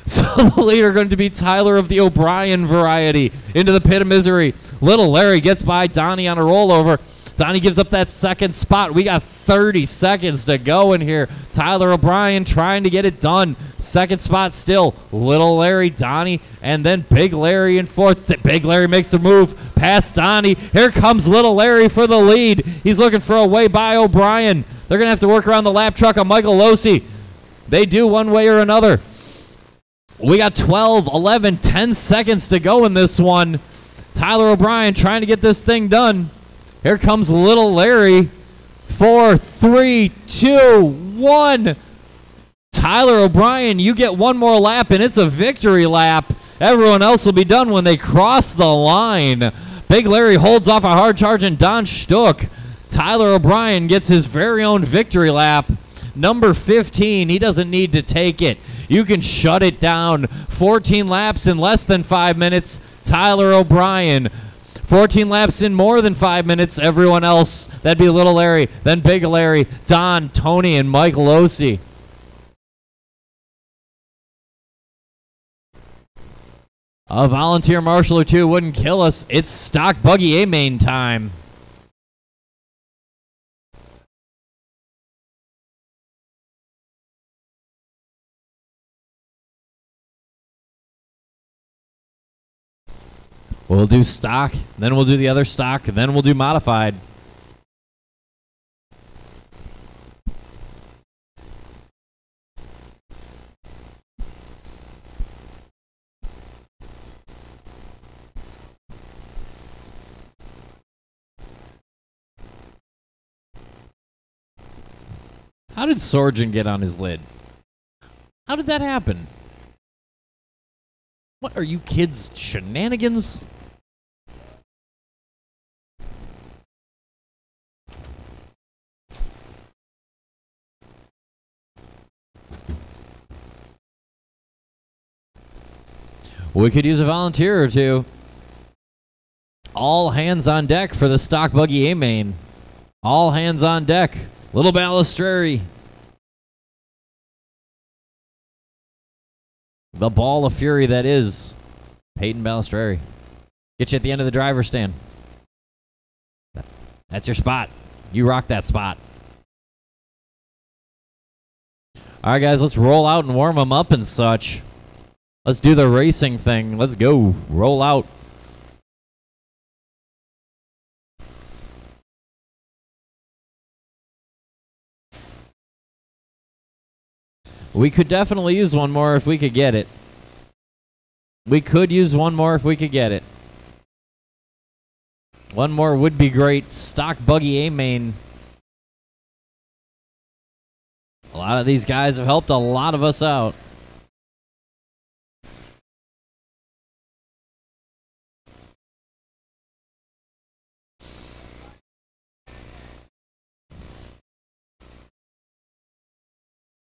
So the leader going to be Tyler of the O'Brien variety into the pit of misery. Little Larry gets by Donnie on a rollover. Donnie gives up that second spot. We got 30 seconds to go in here. Tyler O'Brien trying to get it done. Second spot still. Little Larry, Donnie, and then Big Larry in fourth. Big Larry makes the move past Donnie. Here comes Little Larry for the lead. He's looking for a way by O'Brien. They're going to have to work around the lap truck of Michael Losi. They do one way or another. We got 12, 11, 10 seconds to go in this one. Tyler O'Brien trying to get this thing done. Here comes Little Larry. 4, 3, 2, 1. Tyler O'Brien, you get one more lap, and it's a victory lap. Everyone else will be done when they cross the line. Big Larry holds off a hard-charging Don Stuck. Tyler O'Brien gets his very own victory lap. Number 15, he doesn't need to take it. You can shut it down. 14 laps in less than 5 minutes. Tyler O'Brien. 14 laps in more than 5 minutes. Everyone else, that'd be Little Larry, then Big Larry, Don, Tony, and Mike Losi. A volunteer marshal or two wouldn't kill us. It's stock buggy A-main time. We'll do stock, then we'll do the other stock, and then we'll do modified. How did Sorgen get on his lid? How did that happen? What are you kids, shenanigans? We could use a volunteer or two. All hands on deck for the stock buggy A-main. All hands on deck. Little Balistreri. The ball of fury that is Peyton Balistreri. Get you at the end of the driver's stand. That's your spot. You rock that spot. All right, guys, let's roll out and warm them up and such. Let's do the racing thing. Let's go. Roll out. We could definitely use one more if we could get it. We could use one more if we could get it. One more would be great. Stock buggy A-main. A lot of these guys have helped a lot of us out.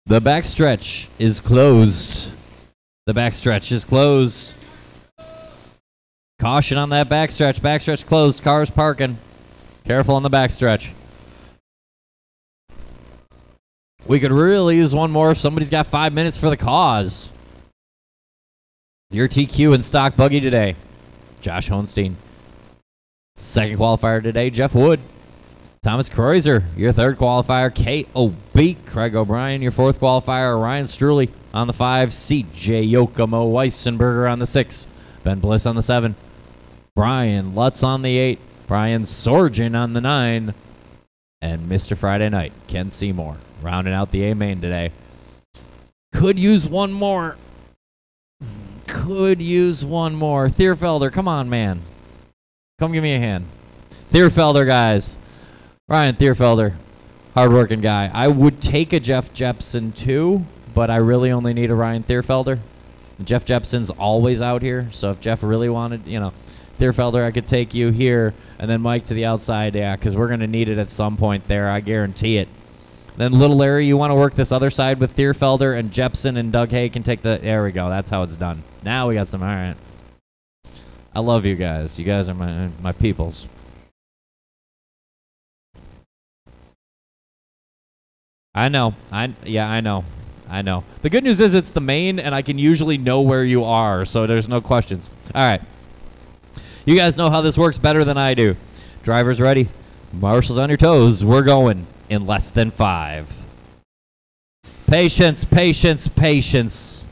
The backstretch is closed. The backstretch is closed. Caution on that backstretch. Backstretch closed. Cars parking. Careful on the backstretch. We could really use one more if somebody's got 5 minutes for the cause. Your TQ in stock buggy today, Josh Honstein. Second qualifier today, Jeff Wood. Thomas Kreuzer, your third qualifier, KOB. Craig O'Brien, your fourth qualifier, Ryan Struley on the 5, CJ Yokomo Weissenberger on the 6, Ben Bliss on the 7, Brian Lutz on the 8, Brian Sorgen on the 9, and Mr. Friday Night, Ken Seymour, rounding out the A-main today. Could use one more. Could use one more. Thierfelder, come on, man. Come give me a hand. Thierfelder, guys. Ryan Thierfelder, hardworking guy. I would take a Jeff Jepson too, but I really only need a Ryan Thierfelder. Jeff Jepson's always out here, so if Jeff really wanted, you know, Thierfelder, I could take you here, and then Mike to the outside, yeah, because we're going to need it at some point there, I guarantee it. Then Little Larry, you want to work this other side with Thierfelder, and Jepson and Doug Hay can take the, there we go, that's how it's done. Now we got some, all right. I love you guys. You guys are my peoples. I know. I know. The good news is it's the main, and I can usually know where you are, so there's no questions. All right. You guys know how this works better than I do. Drivers ready. Marshals on your toes. We're going in less than 5. Patience, patience, patience.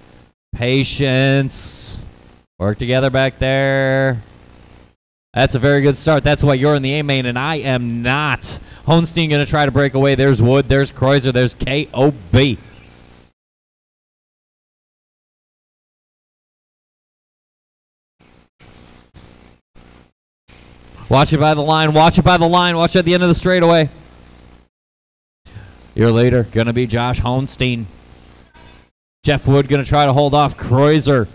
Patience. Work together back there. That's a very good start. That's why you're in the A-main, and I am not. Honstein going to try to break away. There's Wood. There's Kreuzer. There's KOB. Watch it by the line. Watch it by the line. Watch it at the end of the straightaway. Your leader going to be Josh Honstein. Jeff Wood going to try to hold off Kreuzer.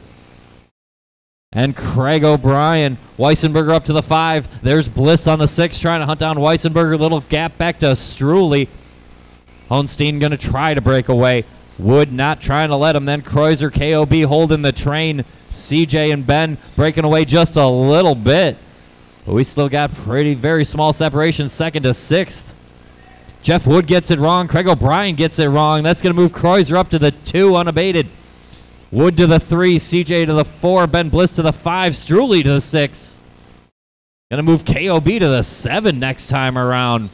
And Craig O'Brien. Weissenberger up to the 5. There's Bliss on the 6 trying to hunt down Weissenberger. Little gap back to Struley. Honstein going to try to break away. Wood not trying to let him. Then Kreuzer, KOB holding the train. CJ and Ben breaking away just a little bit. But we still got very small separation, 2nd to 6th. Jeff Wood gets it wrong. Craig O'Brien gets it wrong. That's going to move Kreuzer up to the 2 unabated. Wood to the 3, CJ to the 4, Ben Bliss to the 5, Struley to the 6. Gonna move KOB to the 7 next time around.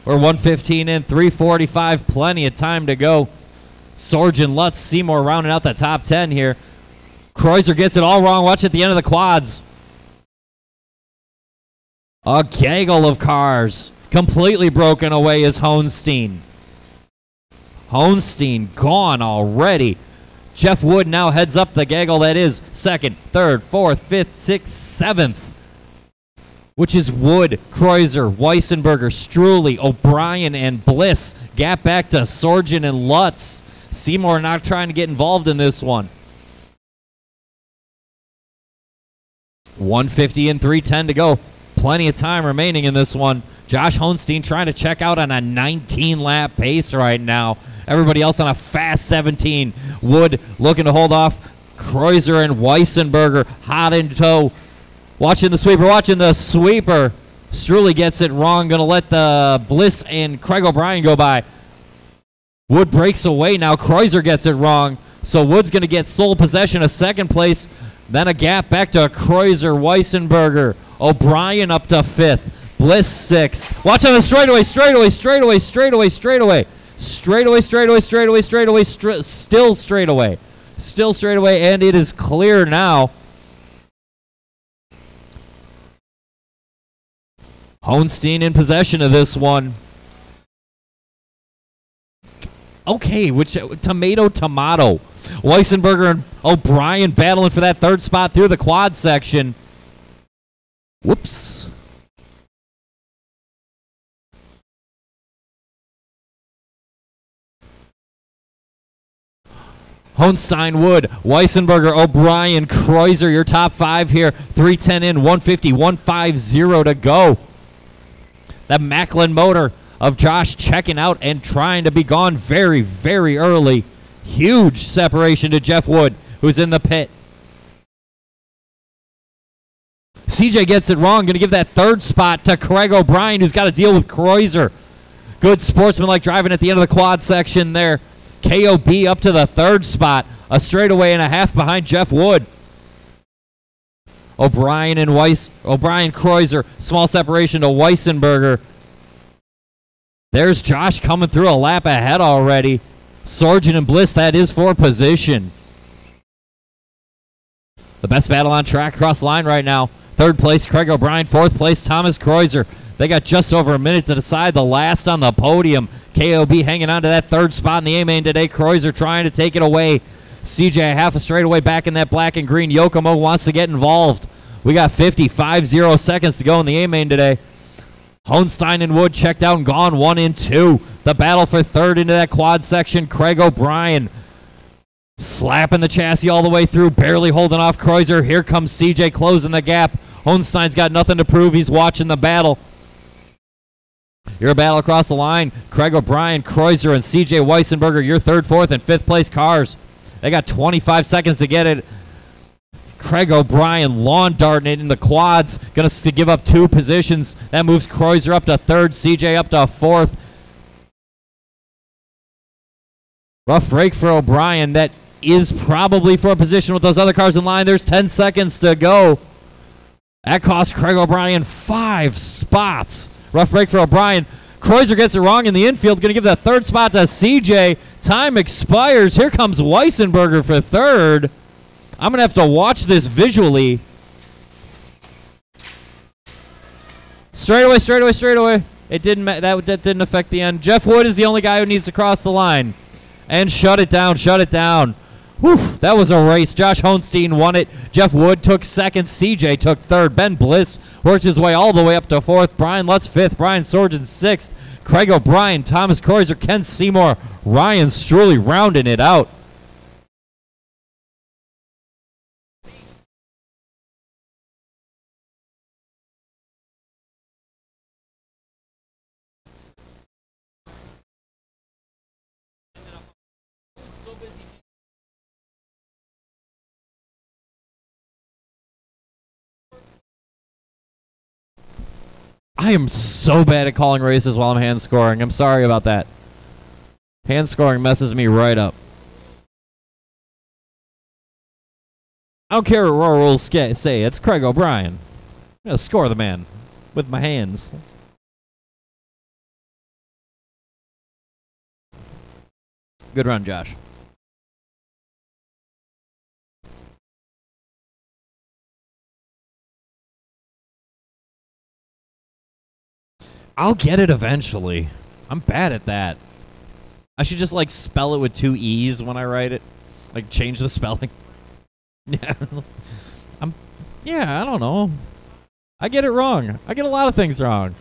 We're 1:15 in, 3:45, plenty of time to go. Sorgen, Lutz, Seymour rounding out the top 10 here. Kreuzer gets it all wrong. Watch at the end of the quads. A gaggle of cars. Completely broken away is Hohenstein. Hohenstein gone already. Jeff Wood now heads up the gaggle that is second, third, fourth, fifth, sixth, seventh. Which is Wood, Kreuzer, Weissenberger, Struley, O'Brien, and Bliss. Gap back to Sorgen and Lutz. Seymour not trying to get involved in this one. 150 and 310 to go. Plenty of time remaining in this one. Josh Hohenstein trying to check out on a 19-lap pace right now. Everybody else on a fast 17. Wood looking to hold off Kreuzer and Weissenberger hot in tow. Watching the sweeper, Struley gets it wrong. Going to let the Bliss and Craig O'Brien go by. Wood breaks away now. Kreuzer gets it wrong. So Wood's going to get sole possession of second place. Then a gap back to Kreuzer, Weissenberger. O'Brien up to fifth. Bliss sixth. Watch on the straightaway. Still straightaway, and it is clear now. Hohenstein in possession of this one. Okay, which tomato. Weissenberger and O'Brien battling for that third spot through the quad section. Whoops. Hohenstein, Wood, Weissenberger, O'Brien, Kreuzer, your top five here. 310 in, 150, 150 to go. That Macklin motor of Josh checking out and trying to be gone very, very early. Huge separation to Jeff Wood, who's in the pit. CJ gets it wrong. Going to give that third spot to Craig O'Brien, who's got to deal with Kreuzer. Good sportsmanlike driving at the end of the quad section there. KOB up to the third spot. A straightaway and a half behind Jeff Wood. O'Brien Kreuzer. Small separation to Weissenberger. There's Josh coming through a lap ahead already. Sorgen and Bliss, that is for position. The best battle on track across the line right now. Third place, Craig O'Brien. Fourth place, Thomas Kreuzer. They got just over a minute to decide the last on the podium. KOB hanging on to that third spot in the A-main today. Kreuzer trying to take it away. CJ half a straightaway back in that black and green. Yokomo wants to get involved. We got 50 seconds to go in the A-main today. Hohenstein and Wood checked out and gone 1 and 2. The battle for third into that quad section. Craig O'Brien slapping the chassis all the way through, barely holding off Kreuzer. Here comes CJ closing the gap. Hohenstein's got nothing to prove. He's watching the battle. Your battle across the line. Craig O'Brien, Kreuzer, and CJ Weissenberger, your third, fourth, and fifth place cars. They got 25 seconds to get it. Craig O'Brien lawn darting it in the quads. Going to give up 2 positions. That moves Kreuzer up to third, CJ up to fourth. Rough break for O'Brien. That is probably for a position with those other cars in line. There's 10 seconds to go. That cost Craig O'Brien 5 spots. Rough break for O'Brien. Kreuzer gets it wrong in the infield. Going to give that third spot to CJ. Time expires. Here comes Weissenberger for third. I'm going to have to watch this visually. Straightaway. It didn't. That didn't affect the end. Jeff Wood is the only guy who needs to cross the line. And shut it down. Whew, that was a race. Josh Hohenstein won it. Jeff Wood took second. CJ took third. Ben Bliss worked his way all the way up to fourth. Brian Lutz fifth. Brian Sorgen sixth. Craig O'Brien, Thomas Kreuzer, Ken Seymour, Ryan Struley rounding it out. I am so bad at calling races while I'm hand scoring. I'm sorry about that. Hand scoring messes me right up. I don't care what raw rules say. It's Craig O'Brien. I'm going to score the man with my hands. Good run, Josh. I'll get it eventually. I'm bad at that. I should just, like, spell it with 2 E's when I write it. Like, change the spelling. Yeah. I don't know. I get it wrong. I get a lot of things wrong.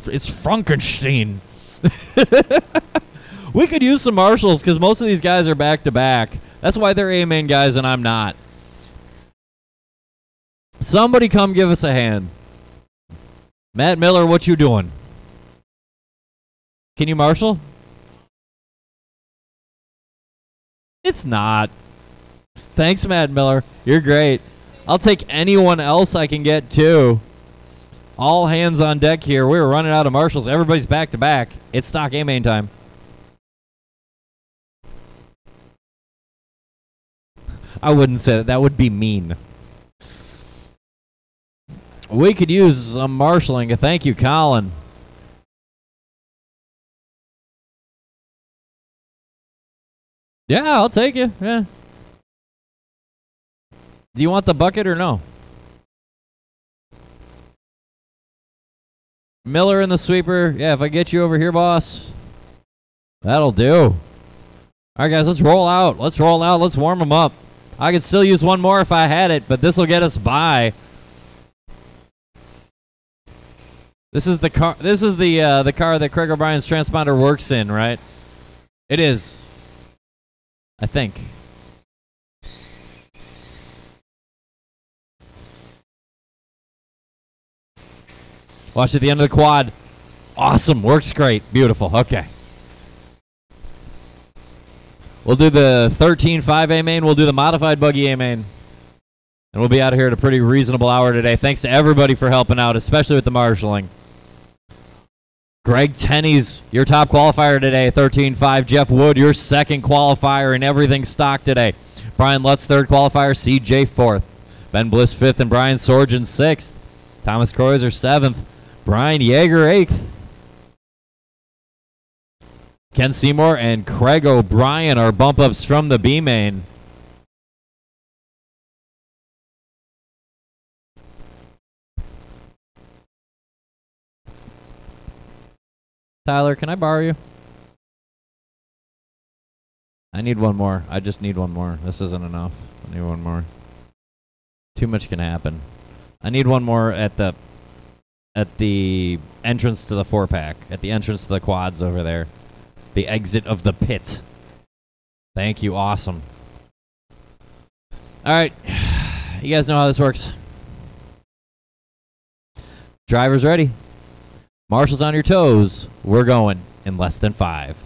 It's Frankenstein. We could use some marshals because most of these guys are back-to-back. That's why they're A-main guys and I'm not. Somebody come give us a hand. Matt Miller, what you doing? Can you marshal? It's not. Thanks, Matt Miller. You're great. I'll take anyone else I can get, too. All hands on deck here. We were running out of marshals. Everybody's back-to-back. It's stock A-main time. I wouldn't say that. That would be mean. We could use some marshaling. Thank you, Colin. Yeah, I'll take you. Yeah. Do you want the bucket or no? Miller in the sweeper. Yeah, if I get you over here, boss. That'll do. All right, guys, let's roll out. Let's roll out. Let's warm them up. I could still use one more if I had it, but this will get us by. This is the car. This is the car that Craig O'Brien's transponder works in, right? It is. I think. Watch at the end of the quad. Awesome. Works great. Beautiful. Okay. We'll do the 13.5 A-main. We'll do the modified buggy A-main. And we'll be out of here at a pretty reasonable hour today. Thanks to everybody for helping out, especially with the marshaling. Greg Tenney's your top qualifier today, 13.5. Jeff Wood, your second qualifier in everything stock today. Brian Lutz, third qualifier. CJ, fourth. Ben Bliss, fifth, and Brian Sorgen, sixth. Thomas Kreuzer, seventh. Brian Yeager, eighth. Ken Seymour and Craig O'Brien are bump-ups from the B-main. Tyler, can I borrow you? I need one more. I just need one more. This isn't enough. I need one more. Too much can happen. I need one more at the entrance to the 4-pack. At the entrance to the quads over there. The exit of the pit. Thank you. Awesome. All right. You guys know how this works. Drivers ready. Marshals on your toes. We're going in less than 5.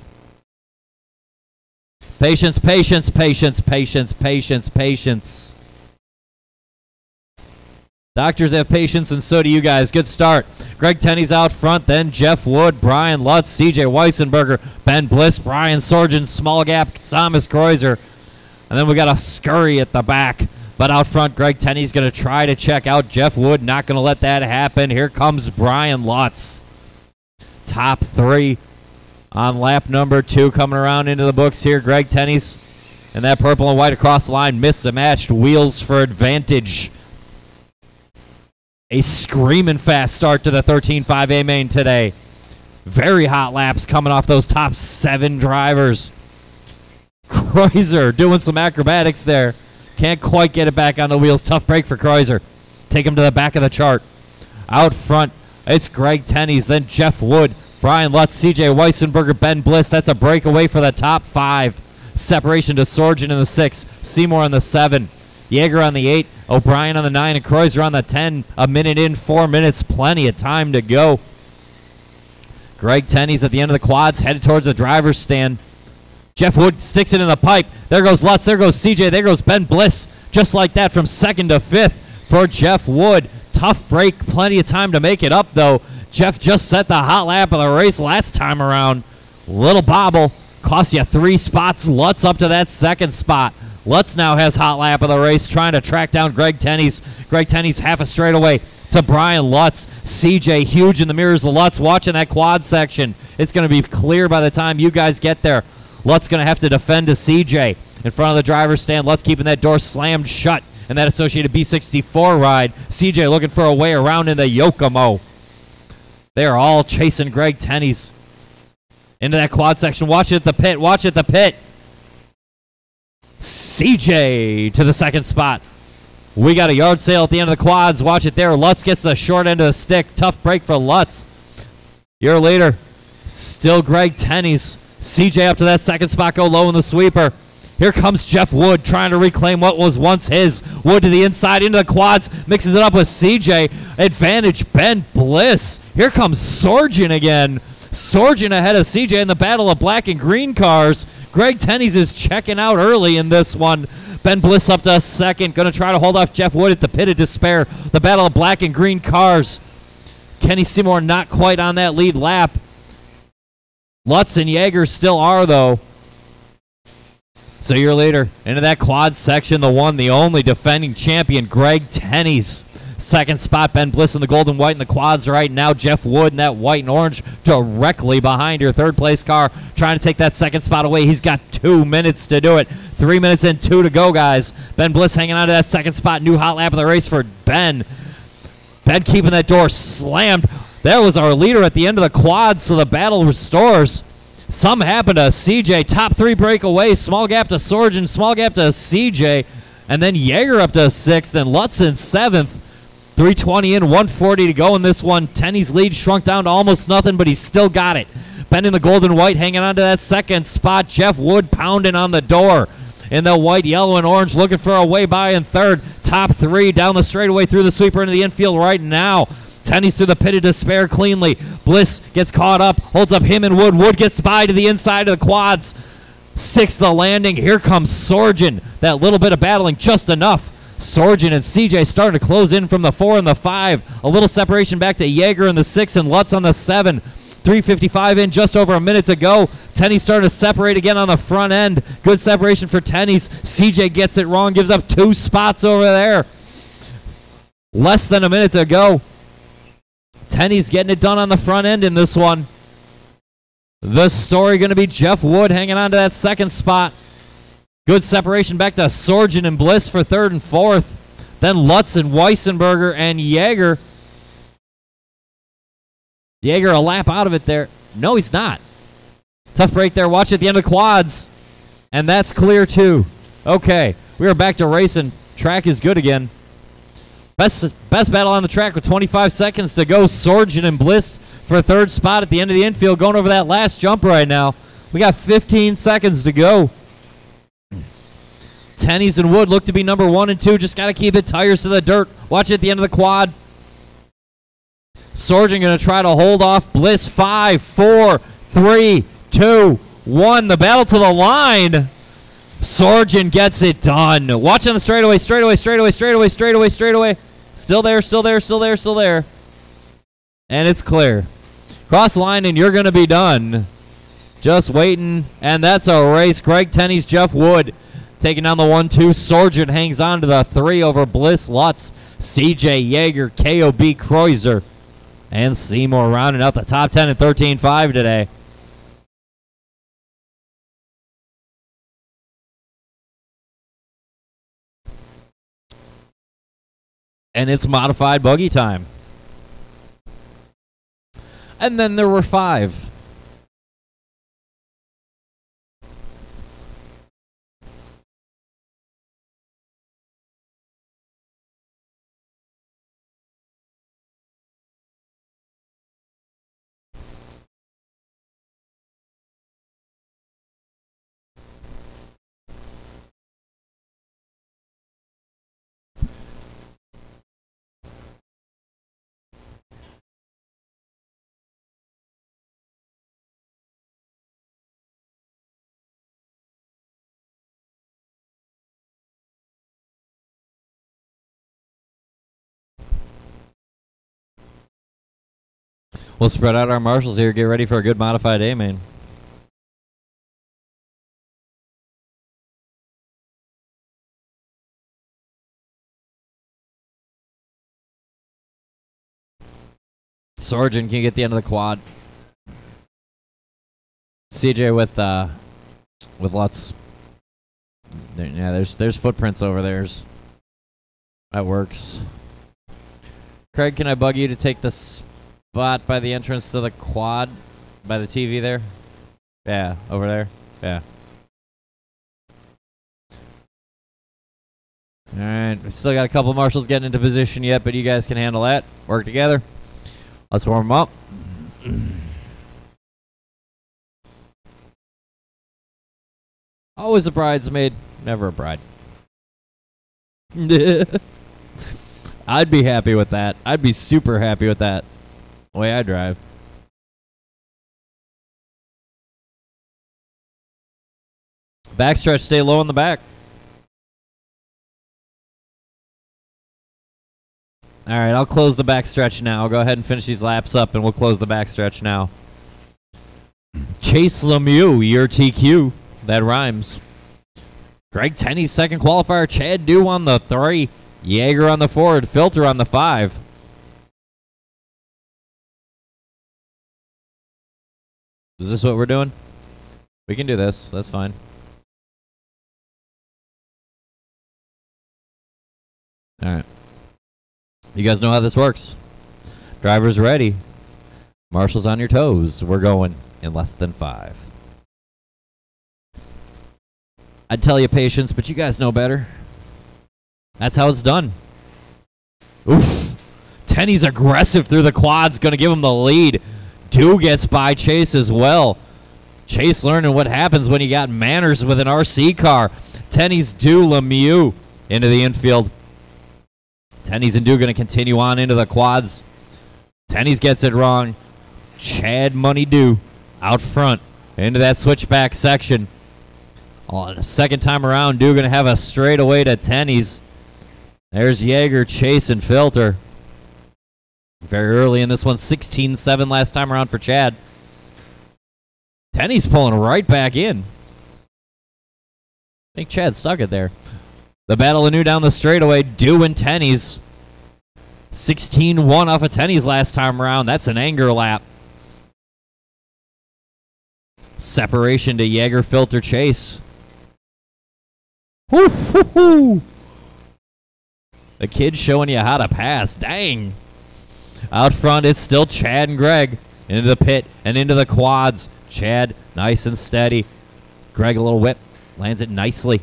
Patience, patience, patience, patience, patience, patience. Doctors have patience, and so do you guys. Good start. Greg Tenney's out front, then Jeff Wood, Brian Lutz, CJ Weissenberger, Ben Bliss, Brian Sorgen, small gap, Thomas Kreuzer. And then we got a scurry at the back. But out front, Greg Tenney's going to try to check out Jeff Wood. Not going to let that happen. Here comes Brian Lutz. Top 3 on lap number 2 coming around into the books here. Greg Tenney's and that purple and white across the line. Mismatched wheels for advantage. A screaming fast start to the 13.5 A-main today. Very hot laps coming off those top 7 drivers. Kreuzer doing some acrobatics there. Can't quite get it back on the wheels. Tough break for Kreuzer. Take him to the back of the chart. Out front, it's Greg Tenney's, then Jeff Wood, Brian Lutz, CJ Weissenberger, Ben Bliss. That's a breakaway for the top 5. Separation to Sorgen in the 6, Seymour on the 7, Yeager on the 8, O'Brien on the 9, and Kreuzer on the 10. A minute in, 4 minutes, plenty of time to go. Greg Tenney's at the end of the quads, headed towards the driver's stand. Jeff Wood sticks it in the pipe. There goes Lutz, there goes CJ, there goes Ben Bliss. Just like that from 2nd to 5th for Jeff Wood. Tough break, plenty of time to make it up, though. Jeff just set the hot lap of the race last time around. Little bobble. Cost you 3 spots. Lutz up to that 2nd spot. Lutz now has hot lap of the race, trying to track down Greg Tenney's. Greg Tenney's half a straightaway to Brian Lutz. CJ huge in the mirrors of Lutz, watching that quad section. It's going to be clear by the time you guys get there. Lutz going to have to defend to CJ in front of the driver's stand. Lutz keeping that door slammed shut in that associated B64 ride. CJ looking for a way around in the Yokomo. They are all chasing Greg Tenney's into that quad section. Watch it at the pit. Watch it at the pit. CJ to the second spot. We got a yard sale at the end of the quads. Watch it there. Lutz gets the short end of the stick. Tough break for Lutz. Your leader, still Greg Tenney's. CJ up to that second spot. Go low in the sweeper. Here comes Jeff Wood trying to reclaim what was once his. Wood to the inside, into the quads, mixes it up with CJ. Advantage, Ben Bliss. Here comes Sorgen again. Sorgen ahead of CJ in the battle of black and green cars. Greg Tenney's is checking out early in this one. Ben Bliss up to second. Going to try to hold off Jeff Wood at the pit of despair. The battle of black and green cars. Kenny Seymour not quite on that lead lap. Lutz and Yeager still are, though. So your leader into that quad section, the one, the only defending champion, Greg Tenney's. Second spot, Ben Bliss in the gold and white in the quads right now. Jeff Wood in that white and orange directly behind your third place car, trying to take that second spot away. He's got 2 minutes to do it. 3 minutes and 2 to go, guys. Ben Bliss hanging on to that second spot. New hot lap of the race for Ben. Ben keeping that door slammed. There was our leader at the end of the quad, so the battle restores. Something happened to CJ. Top 3 breakaway. Small gap to Sorgen. Small gap to CJ. And then Yeager up to 6th. And Lutz in 7th. 3:20 in, 1:40 to go in this one. Tenney's lead shrunk down to almost nothing, but he's still got it. Ben in the gold and white hanging on to that second spot. Jeff Wood pounding on the door in the white, yellow, and orange, looking for a way by in third. Top 3 down the straightaway through the sweeper into the infield right now. Tenney's through the pit of despair cleanly. Bliss gets caught up, holds up him and Wood. Wood gets by to the inside of the quads. Sticks the landing. Here comes Sorgen. That little bit of battling, just enough. Sorgen and CJ starting to close in from the 4 and the 5. A little separation back to Yeager in the 6 and Lutz on the 7. 3:55 in, just over a minute to go. Tenney's starting to separate again on the front end. Good separation for Tenney's. CJ gets it wrong, gives up 2 spots over there. Less than a minute to go. Tenney's getting it done on the front end in this one. The story going to be Jeff Wood hanging on to that second spot. Good separation back to Sorgen and Bliss for 3rd and 4th. Then Lutz and Weissenberger and Yeager. Yeager a lap out of it there. No, he's not. Tough break there. Watch at the end of the quads. And that's clear too. Okay, we are back to racing. Track is good again. Best battle on the track with 25 seconds to go. Sorgen and Bliss for 3rd spot at the end of the infield, going over that last jump right now. We got 15 seconds to go. Tenney's and Wood look to be number 1 and 2. Just got to keep it tires to the dirt. Watch it at the end of the quad. Sorgen going to try to hold off Bliss. 5, 4, 3, 2, 1. The battle to the line. Sorgen gets it done. Watch on the straightaway, straightaway, straightaway, straightaway, straightaway, straightaway. Still there, still there, still there, still there. And it's clear. Cross line and you're going to be done. Just waiting. And that's a race. Greg Tenney's Jeff Wood taking down the 1-2. Sorgen hangs on to the 3 over Bliss, Lutz, CJ, Yeager, KOB, Kreuzer, and Seymour rounding out the top 10 at 13.5 today. And it's modified buggy time. And then there were 5. We'll spread out our marshals here. Get ready for a good modified A main. Sorgen can get the end of the quad. CJ with Lutz. Yeah, there's footprints over there. That works. Craig, can I bug you to take this spot by the entrance to the quad, by the TV there. Yeah, over there. Yeah. All right, we still got a couple marshals getting into position yet, but you guys can handle that. Work together. Let's warm them up. Always a bridesmaid, never a bride. I'd be happy with that. I'd be super happy with that. The way I drive. Backstretch, stay low in the back. All right, I'll close the backstretch now. I'll go ahead and finish these laps up, and we'll close the backstretch now. Chase Lemieux, your TQ. That rhymes. Greg Tenney's second qualifier. Chad Dew on the 3. Jaeger on the 4. Filter on the 5. Is this what we're doing? We can do this. That's fine. All right. You guys know how this works. Drivers ready. Marshals on your toes. We're going in less than 5. I'd tell you patience, but you guys know better. That's how it's done. Oof. Tenney's aggressive through the quads. Going to give him the lead. Dew gets by Chase as well. Chase learning what happens when you got manners with an RC car. Tenney's Dew, Lemieux into the infield. Tenney's and Dew going to continue on into the quads. Tenney's gets it wrong. Chad Money Dew out front into that switchback section. The second time around, Dew going to have a straightaway to Tenney's. There's Jaeger, Chase, and Filter. Very early in this one, 16-7 last time around for Chad. Tenney's pulling right back in. I think Chad stuck it there. The battle anew down the straightaway. Dew and Tenney's. 16-1 off of Tenney's last time around. That's an anger lap. Separation to Jaeger, Filter, Chase. Woo, hoo, hoo. The kid showing you how to pass. Dang. Out front, it's still Chad and Greg. Into the pit and into the quads. Chad, nice and steady. Greg, a little whip. Lands it nicely.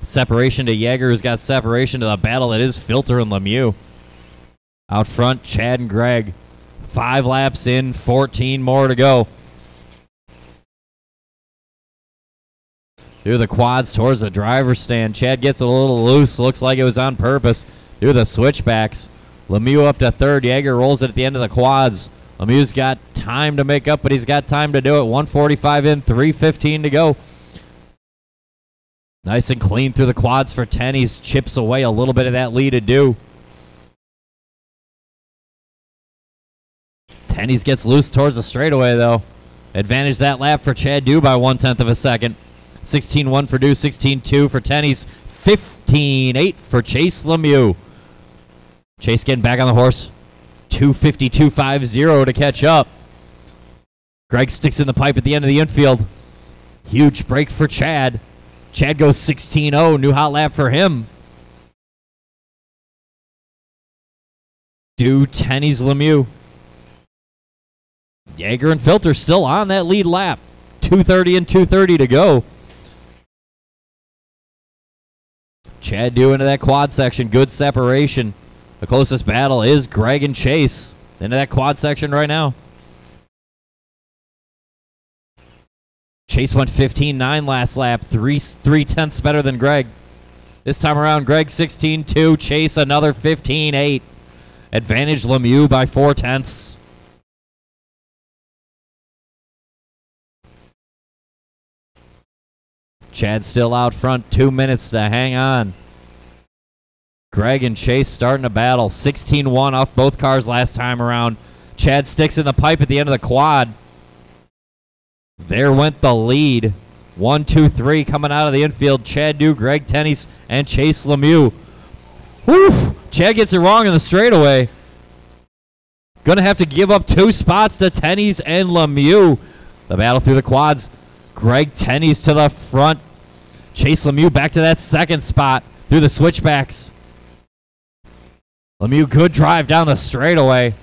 Separation to Jaeger, who's got separation to the battle that is Filter and Lemieux. Out front, Chad and Greg. 5 laps in, 14 more to go. Through the quads towards the driver's stand. Chad gets it a little loose. Looks like it was on purpose. Through the switchbacks. Lemieux up to 3rd. Jaeger rolls it at the end of the quads. Lemieux's got time to make up, but he's got time to do it. 1:45 in, 3:15 to go. Nice and clean through the quads for Tenney's. Chips away a little bit of that lead to do. Tenney's gets loose towards the straightaway, though. Advantage that lap for Chad Dew by 1/10 of a second. 16-1 for Dew, 16-2 for Tenney's, 15-8 for Chase Lemieux. Chase getting back on the horse. 2:52.50 to catch up. Greg sticks in the pipe at the end of the infield. Huge break for Chad. Chad goes 16-0. New hot lap for him. Dew, Tenney's, Lemieux. Jaeger and Filter still on that lead lap. 2:30 and 2:30 to go. Chad Dew into that quad section. Good separation. The closest battle is Greg and Chase. Into that quad section right now. Chase went 15-9 last lap. 3/10 better than Greg. This time around, Greg 16-2. Chase another 15-8. Advantage Lemieux by 4/10. Chad still out front. 2 minutes to hang on. Greg and Chase starting a battle. 16-1 off both cars last time around. Chad sticks in the pipe at the end of the quad. There went the lead. 1, 2, 3 coming out of the infield. Chad Dew, Greg Tenney's, and Chase Lemieux. Whew! Chad gets it wrong in the straightaway. Going to have to give up 2 spots to Tenney's and Lemieux. The battle through the quads. Greg Tenney's to the front. Chase Lemieux back to that 2nd spot through the switchbacks. Lemieux, good drive down the straightaway.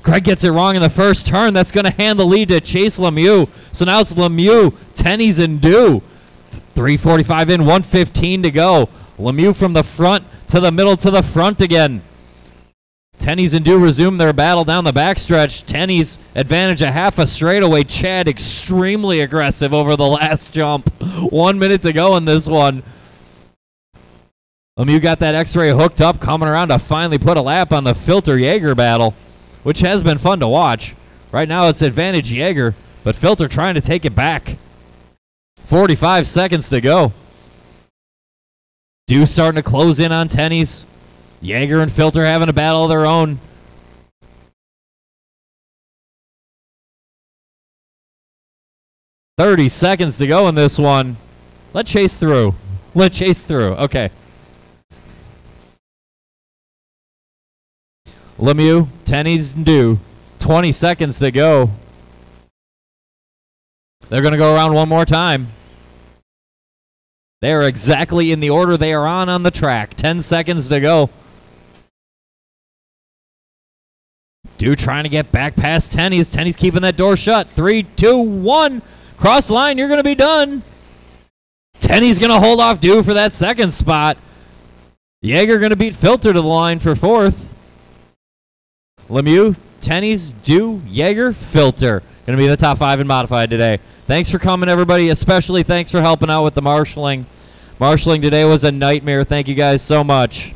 Greg gets it wrong in the first turn. That's going to hand the lead to Chase Lemieux. So now it's Lemieux, Tennies, and Dew. 3:45 in, 1:15 to go. Lemieux from the front to the middle to the front again. Tennies and Dew resume their battle down the backstretch. Tennies advantage a half a straightaway. Chad extremely aggressive over the last jump. 1 minute to go in this one. Lemieux got that X-ray hooked up, coming around to finally put a lap on the Filter Jaeger battle, which has been fun to watch. Right now it's advantage Jaeger, but Filter trying to take it back. 45 seconds to go. Dew starting to close in on Tennies. Jaeger and Filter having a battle of their own. "30 seconds to go in this one. Let Chase through. Let Chase through. Okay. Lemieux, Tennies, and Dew. 20 seconds to go. They're going to go around one more time. They are exactly in the order they are on the track. 10 seconds to go. Dew trying to get back past Tennies. Tennies keeping that door shut. 3, 2, 1. Cross line, you're going to be done. Tennies going to hold off Dew for that second spot. Jaeger going to beat Filter to the line for fourth. Lemieux, Tennies, Dew, Jaeger, Filter. Going to be the top 5 in modified today. Thanks for coming, everybody. Especially thanks for helping out with the marshaling. Marshaling today was a nightmare. Thank you guys so much.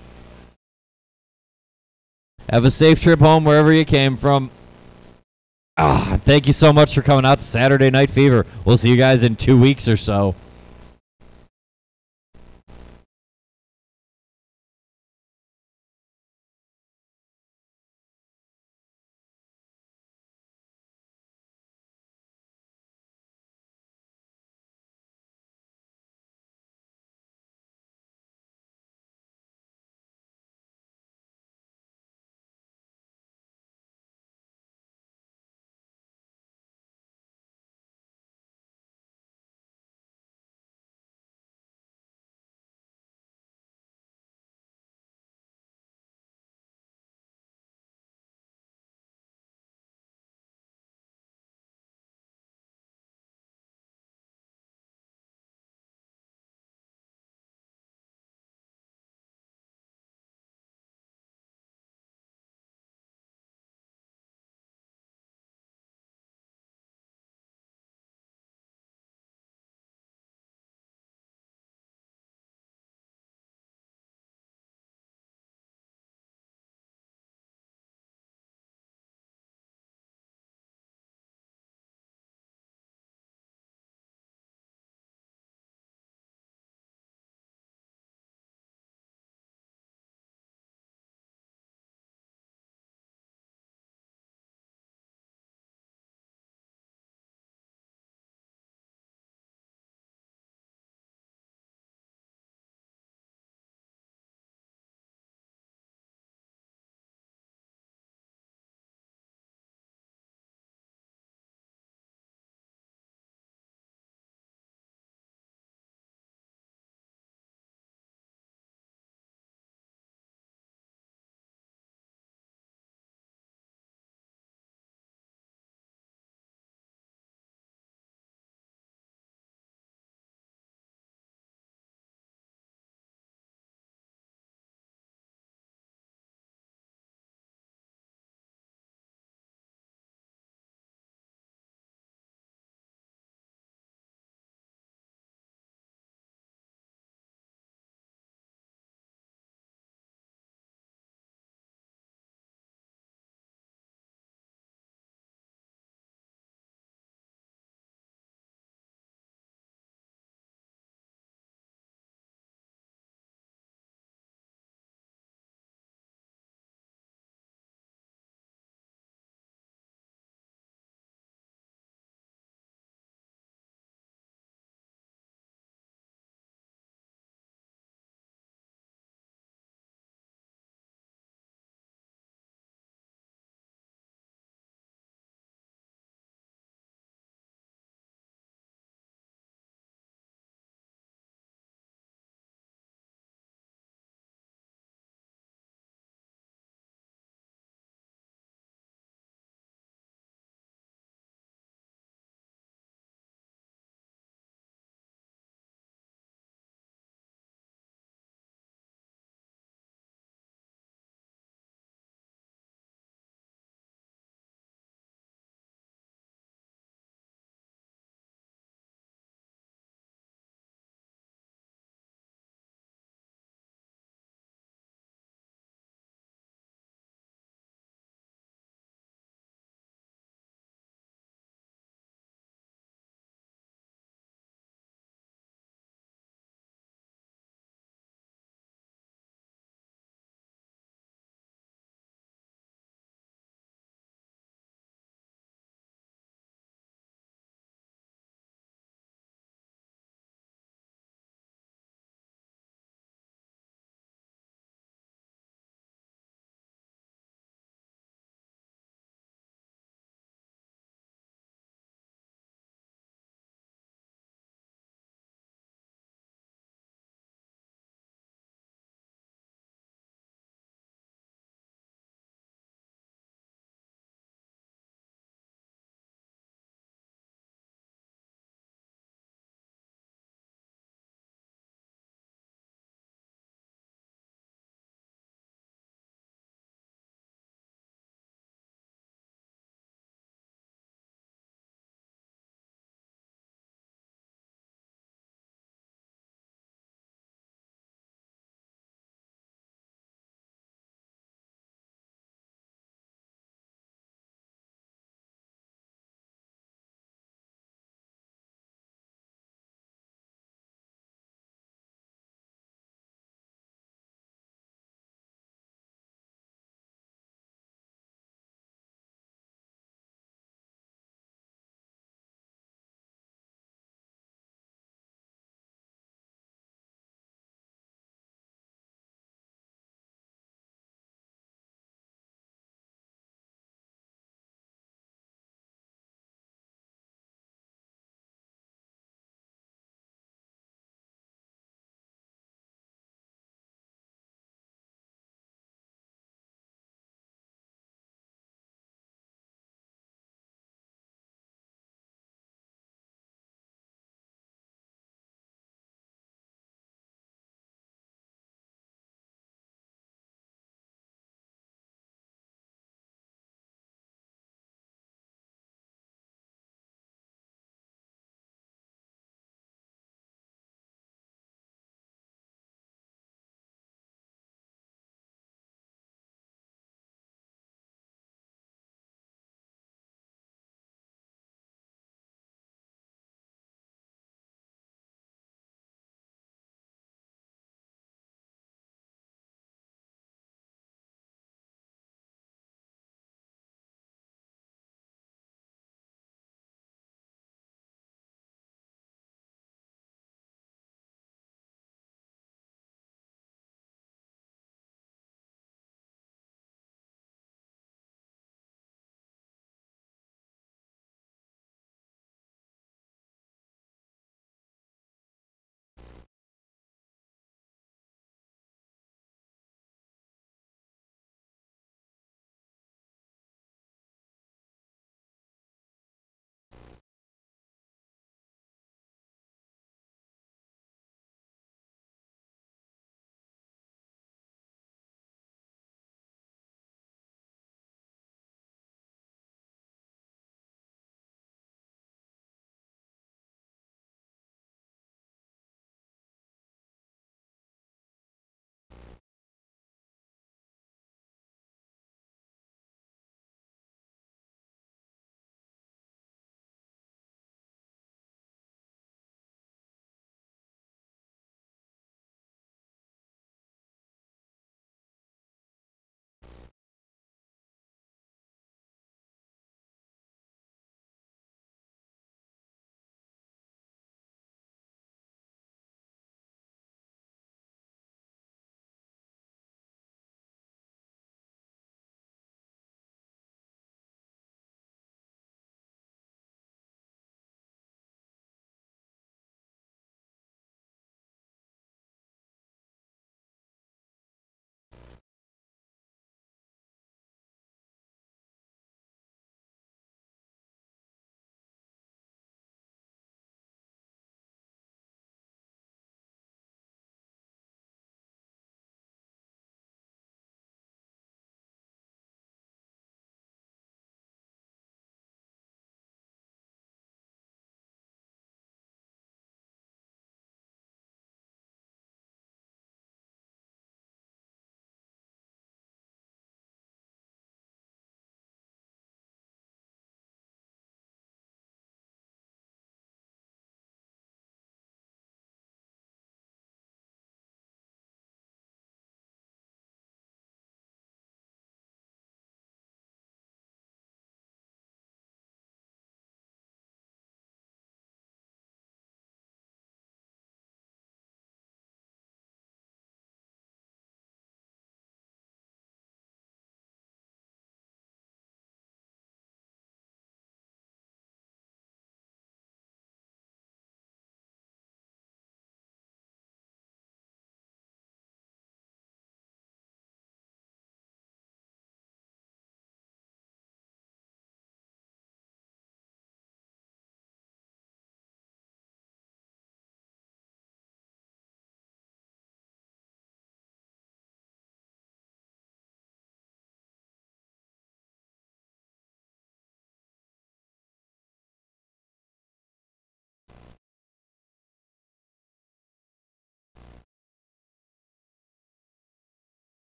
Have a safe trip home wherever you came from. Thank you so much for coming out to Saturday Night Fever. We'll see you guys in 2 weeks or so.